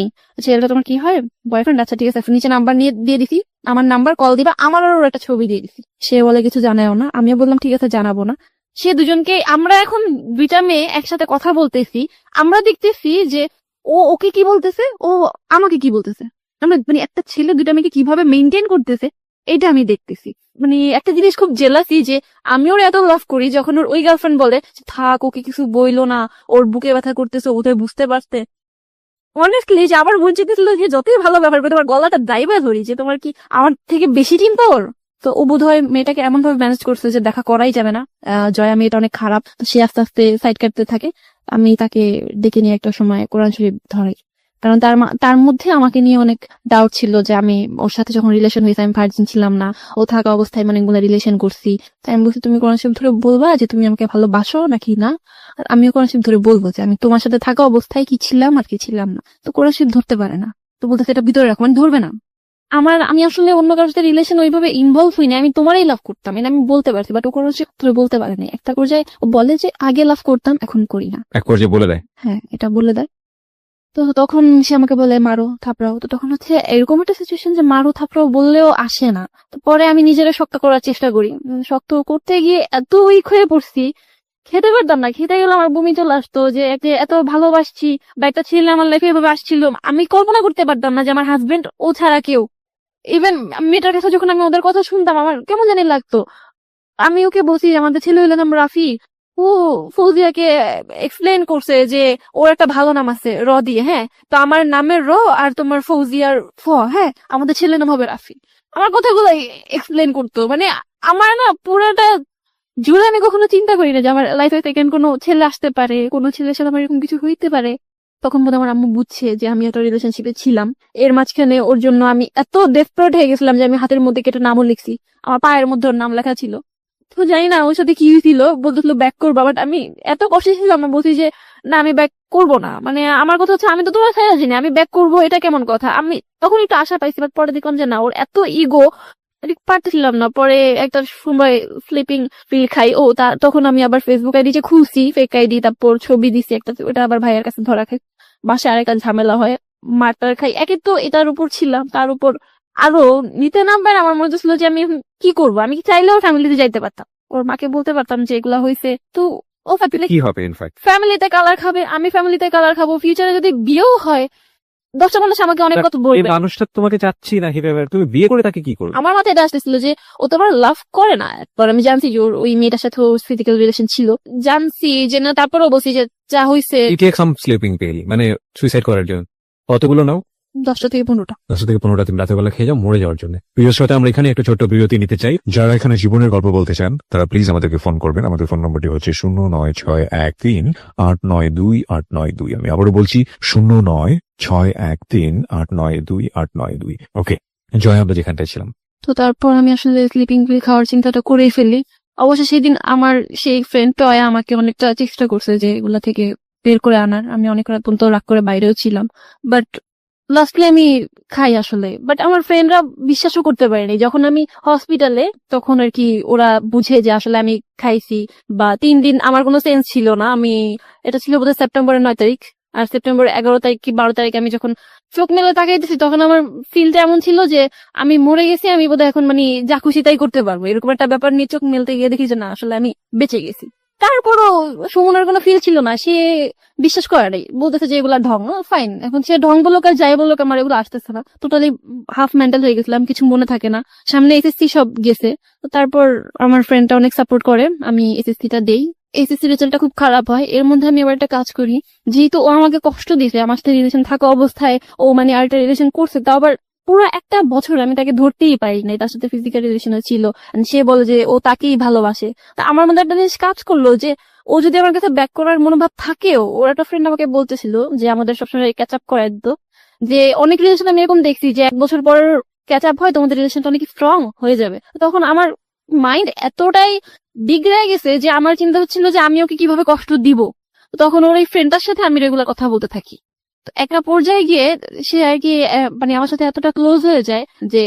ছেলেটা তোমার কি হয়, বয়ফ্রেন্ড? আচ্ছা ঠিক আছে, নিচে নাম্বার নিয়ে দিয়ে দিছি, আমার নাম্বার, কল দিবা। আমার ওর একটা ছবি দিয়ে দিছি, সে বলে কিছু জানায়ও না, আমিও বললাম ঠিক আছে জানাবো না। সে দুজনকে, আমরা এখন 2টা মেয়ে একসাথে কথা বলতেছি, আমরা দেখতেছি যে ও ওকে কি বলতেছে, ও আমাকে কি বলতেছে, আমরা মানে একটা ছেলে 2টা মেয়েকে কিভাবে মেনটেন করতেছে এটা আমি দেখতেছি। মানে একটা জিনিস খুব জেলাসি যে আমি ওর এত লাভ করি, যখন ওর ওই গার্লফ্রেন্ড বলে যে, থাক ওকে কিছু বইলো না, ওর বুকে ব্যথা করতেছে, ওদের বুঝতে পারতে। অনেস্টলি যে আমার মন চেয়েছিল যে যতই ভালো ব্যবহার করে তোমার গলাটা দাইবা ধরি, যে তোমার কি আমার থেকে বেশি চিন্তা ওর। তো ও বোধহয় মেয়েটাকে এমন ভাবে ম্যানেজ করছে যে দেখা করাই যাবে না। জয়া মেয়েটা অনেক খারাপ, তো সে আস্তে আস্তে সাইড কাটতে থাকে। আমি তাকে ডেকে নিয়ে একটা সময় কোরআন শরীফ ধরাই, কারণ তার মধ্যে আমাকে নিয়ে অনেক ডাউট ছিল যে আমি ওর সাথে যখন রিলেশন হয়েছে আমি ভার্জিন ছিলাম না, ও থাকা অবস্থায় মানে অনেকগুলো রিলেশন করছি। তাই আমি বলছি তুমি কোরআন শরীফ ধরে বলবা যে তুমি আমাকে ভালোবাসো নাকি না, আর আমিও কোরআন শরীফ ধরে বলবো যে আমি তোমার সাথে থাকা অবস্থায় কি ছিলাম আর কি ছিলাম না। তো কোরআন শরীফ ধরতে পারে না, তো বলতেছে এটা ভিতরে রাখো, মানে ধরবে না। আমি আসলে অন্য কারোর সাথে রিলেশন ওইভাবে ইনভলভ হইনি, আমি তোমারই লাভ করতাম, এটা আমি বলতে পারছি, বাট ও কোরআন শরীফ ধরে বলতে পারেনি। একটা পর্যায়ে ও বলে যে আগে লাভ করতাম এখন করি না, এক পর্যায়ে বলে দেয়। হ্যাঁ এটা বলে দেয়। তো তখন সে আমাকে বলে মারো থাপড়াও, তো তখন হচ্ছে এরকম একটা সিচুয়েশন যে মারো থাপড়াও বললেও আসে না। তো পরে আমি নিজেরা শক্ত করার চেষ্টা করি, শক্ত করতে গিয়ে এত উইক হয়ে পড়ছি, খেতে পারতাম না, খেতে গেলে আমার বমি চলে আসতো, যে এত ভালোবাসছি বা একটা ছেলে আমার লাইফে এভাবে আসছিল, আমি কল্পনা করতে পারতাম না যে আমার হাজবেন্ড ও ছাড়া কেউ। ইভেন মেয়েটার কাছে যখন আমি ওদের কথা শুনতাম আমার কেমন জানি লাগতো। আমি ওকে বলছি যে আমাদের ছেলে হইলো নাম রাফি, ও ফৌজিয়াকে এক্সপ্লেন করছে যে ওর একটা ভালো নাম আছে র দিয়ে, হ্যাঁ তো আমার নামের র আর তোমার ফৌজিয়ার ফ, হ্যাঁ আমাদের ছেলের নাম হবে রাফি। আমার কথাগুলো এক্সপ্লেন করতো, মানে আমার না পুরাটা জুড়ে আমি কখনো চিন্তা করি না যে আমার লাইফে সেকেন্ড কোনো ছেলে আসতে পারে, কোনো ছেলের সাথে আমার এরকম কিছু হইতে পারে। তখন বোধ আমার আম্মু বুঝছে যে আমি একটা রিলেশনশিপে ছিলাম। এর মাঝখানে ওর জন্য আমি এত ডেসপারেট হয়ে গেছিলাম যে আমি হাতের মধ্যে কেটে নামও লিখছি, আমার পায়ের মধ্যে ওর নাম লেখা ছিল। তো জানি না ওর সাথে কি হয়েছিল, বলতেছিল ব্যাক করবো, বাট আমি এত কষ্ট ছিলাম, আমি বলছি যে না আমি ব্যাক করবো না। মানে আমার কথা হচ্ছে আমি তো তোমার সাথে আছি না, আমি ব্যাক করবো এটা কেমন কথা। আমি তখন একটু আশা পাইছি, বাট পরে দেখলাম যে না, ওর এত ইগো, পারতেছিলাম না। পরে একটা সময় স্লিপিং পিল খাই, তখন আমি আবার ফেসবুক আইডি যে খুলছি ফেক আইডি, তারপর ছবি দিছি একটা, ওটা আবার ভাইয়ের কাছে ধরা খাই, বাসায় আরেকটা ঝামেলা হয়, মারটার খাই। একে তো এটার উপর ছিলাম, তার উপর আরো নিতে নামবার আমার মনে ছিল যে আমি কি করবো, আমি কি চাইলেও ফ্যামিলিতে যাইতে পারতাম, ওর মাকে বলতে পারতাম যে এগুলা হয়েছে। তো ও কি হবে ইনফ্যাক্ট ফ্যামিলিতে কালার খাবে, আমি ফ্যামিলিতে কালার খাবো, ফিউচারে যদি বিয়েও হয় 10টা মানুষ আমাকে অনেক কথা এই বলবে। মানুষটা তোমাকে চাচ্ছি না হিসেবে তুমি বিয়ে করে তাকে কি করবে? আমার মাথায় এটা আসতেছিল যে ও তো আমার লাভ করে না। এরপর আমি জানছি যে ওই মেয়েটার সাথে ফিজিক্যাল রিলেশন ছিল, জানছি যে না, তারপরও বলছি যে যা হয়েছে। You take some sleeping pill, মানে সুইসাইড করার জন্য। কতগুলো নাও? 10টা থেকে 15টা। 10 থেকে 15টা তুমি রাতের বেলা খেয়ে যাও মরে যাওয়ার জন্য। প্রিয় শ্রোতা, আমরা এখানে একটা ছোট্ট বিরতি নিতে চাই। যারা এখানে জীবনের গল্প বলতে চান তারা প্লিজ আমাদেরকে ফোন করবেন। আমাদের ফোন নম্বরটি হচ্ছে 09613892892। আমি আবারও বলছি 09613892892। ওকে, জয়, আমরা যেখানটায় ছিলাম। তো তারপর আমি আসলে স্লিপিং পিল খাওয়ার চিন্তাটা করেই ফেলি। অবশ্য সেদিন আমার সেই ফ্রেন্ড টয়া আমাকে অনেকটা চেষ্টা করছে যে এগুলা থেকে বের করে আনার, আমি অনেক রাত পর্যন্ত রাগ করে বাইরেও ছিলাম, বাট লাস্টলি আমি খাই আসলে, বাট আমার ফ্রেন্ডরা বিশ্বাসও করতে পারেনি। যখন আমি হসপিটালে, তখন আর কি ওরা বুঝে যে আসলে আমি খাইছি। বা 3 দিন আমার কোনো সেন্স ছিল না। এটা ছিল বোধহয় সেপ্টেম্বরের 9 তারিখ, আর সেপ্টেম্বরের 11 তারিখ কি 12 তারিখ আমি যখন চোখ মেলে তাকাইতেছি, তখন আমার ফিলটা এমন ছিল যে আমি মরে গেছি, আমি বোধহয় এখন মানে যা খুশি তাই করতে পারবো, এরকম একটা ব্যাপার নিয়ে চোখ মেলতে গিয়ে দেখি যে না, আসলে আমি বেঁচে গেছি। তারপরও সুমনের কোনো ফিল ছিল না, সে বিশ্বাস করে নাই, বলতেছে যে এগুলা ঢং। ফাইন, এখন সে ঢং বলুক আর যাই বলুক, আমার এগুলো আসতেছে না। টোটালি হাফ মেন্টাল হয়ে গেছিলাম, কিছু মনে থাকে না। সামনে এসএসসি সব গেছে। তো তারপর আমার ফ্রেন্ডটা অনেক সাপোর্ট করে, আমি এসএসসিটা দেই। এসএসসি রেজাল্টটা খুব খারাপ হয়। এর মধ্যে আমি আবার একটা কাজ করি, যেহেতু ও আমাকে কষ্ট দিয়েছে, আমার সাথে রিলেশন থাকা অবস্থায় ও মানে আরেকটা রিলেশন করছে, তাও আবার পুরো একটা বছর আমি তাকে ধরতেই পারি নাই, তার সাথে ফিজিক্যাল রিলেশন ছিল। And সে বলে যে ও তাকেই ভালোবাসে। তা আমার মধ্যে একটা জিনিস কাজ করলো যে ও যদি আমার কাছে ব্যাক করার মনোভাব থাকেও, ওর একটা ফ্রেন্ড আমাকে বলতেছিল যে আমাদের সবসময় ক্যাচ আপ করায় দিত, যে অনেক রিলেশন আমি এরকম দেখছি যে 1 বছর পর ক্যাচ আপ হয়, তোমাদের রিলেশনটা অনেক স্ট্রং হয়ে যাবে। তখন আমার মাইন্ড এতটাই বিগড়ে গেছে যে আমার চিন্তা হচ্ছিল যে আমি ওকে কিভাবে কষ্ট দিব। তো তখন ওর এই ফ্রেন্ডটার সাথে আমি রেগুলার কথা বলতে থাকি। তো একটা পর্যায়ে গিয়ে সে আর কি মানে আমার সাথে এতটা ক্লোজ হয়ে যায় যে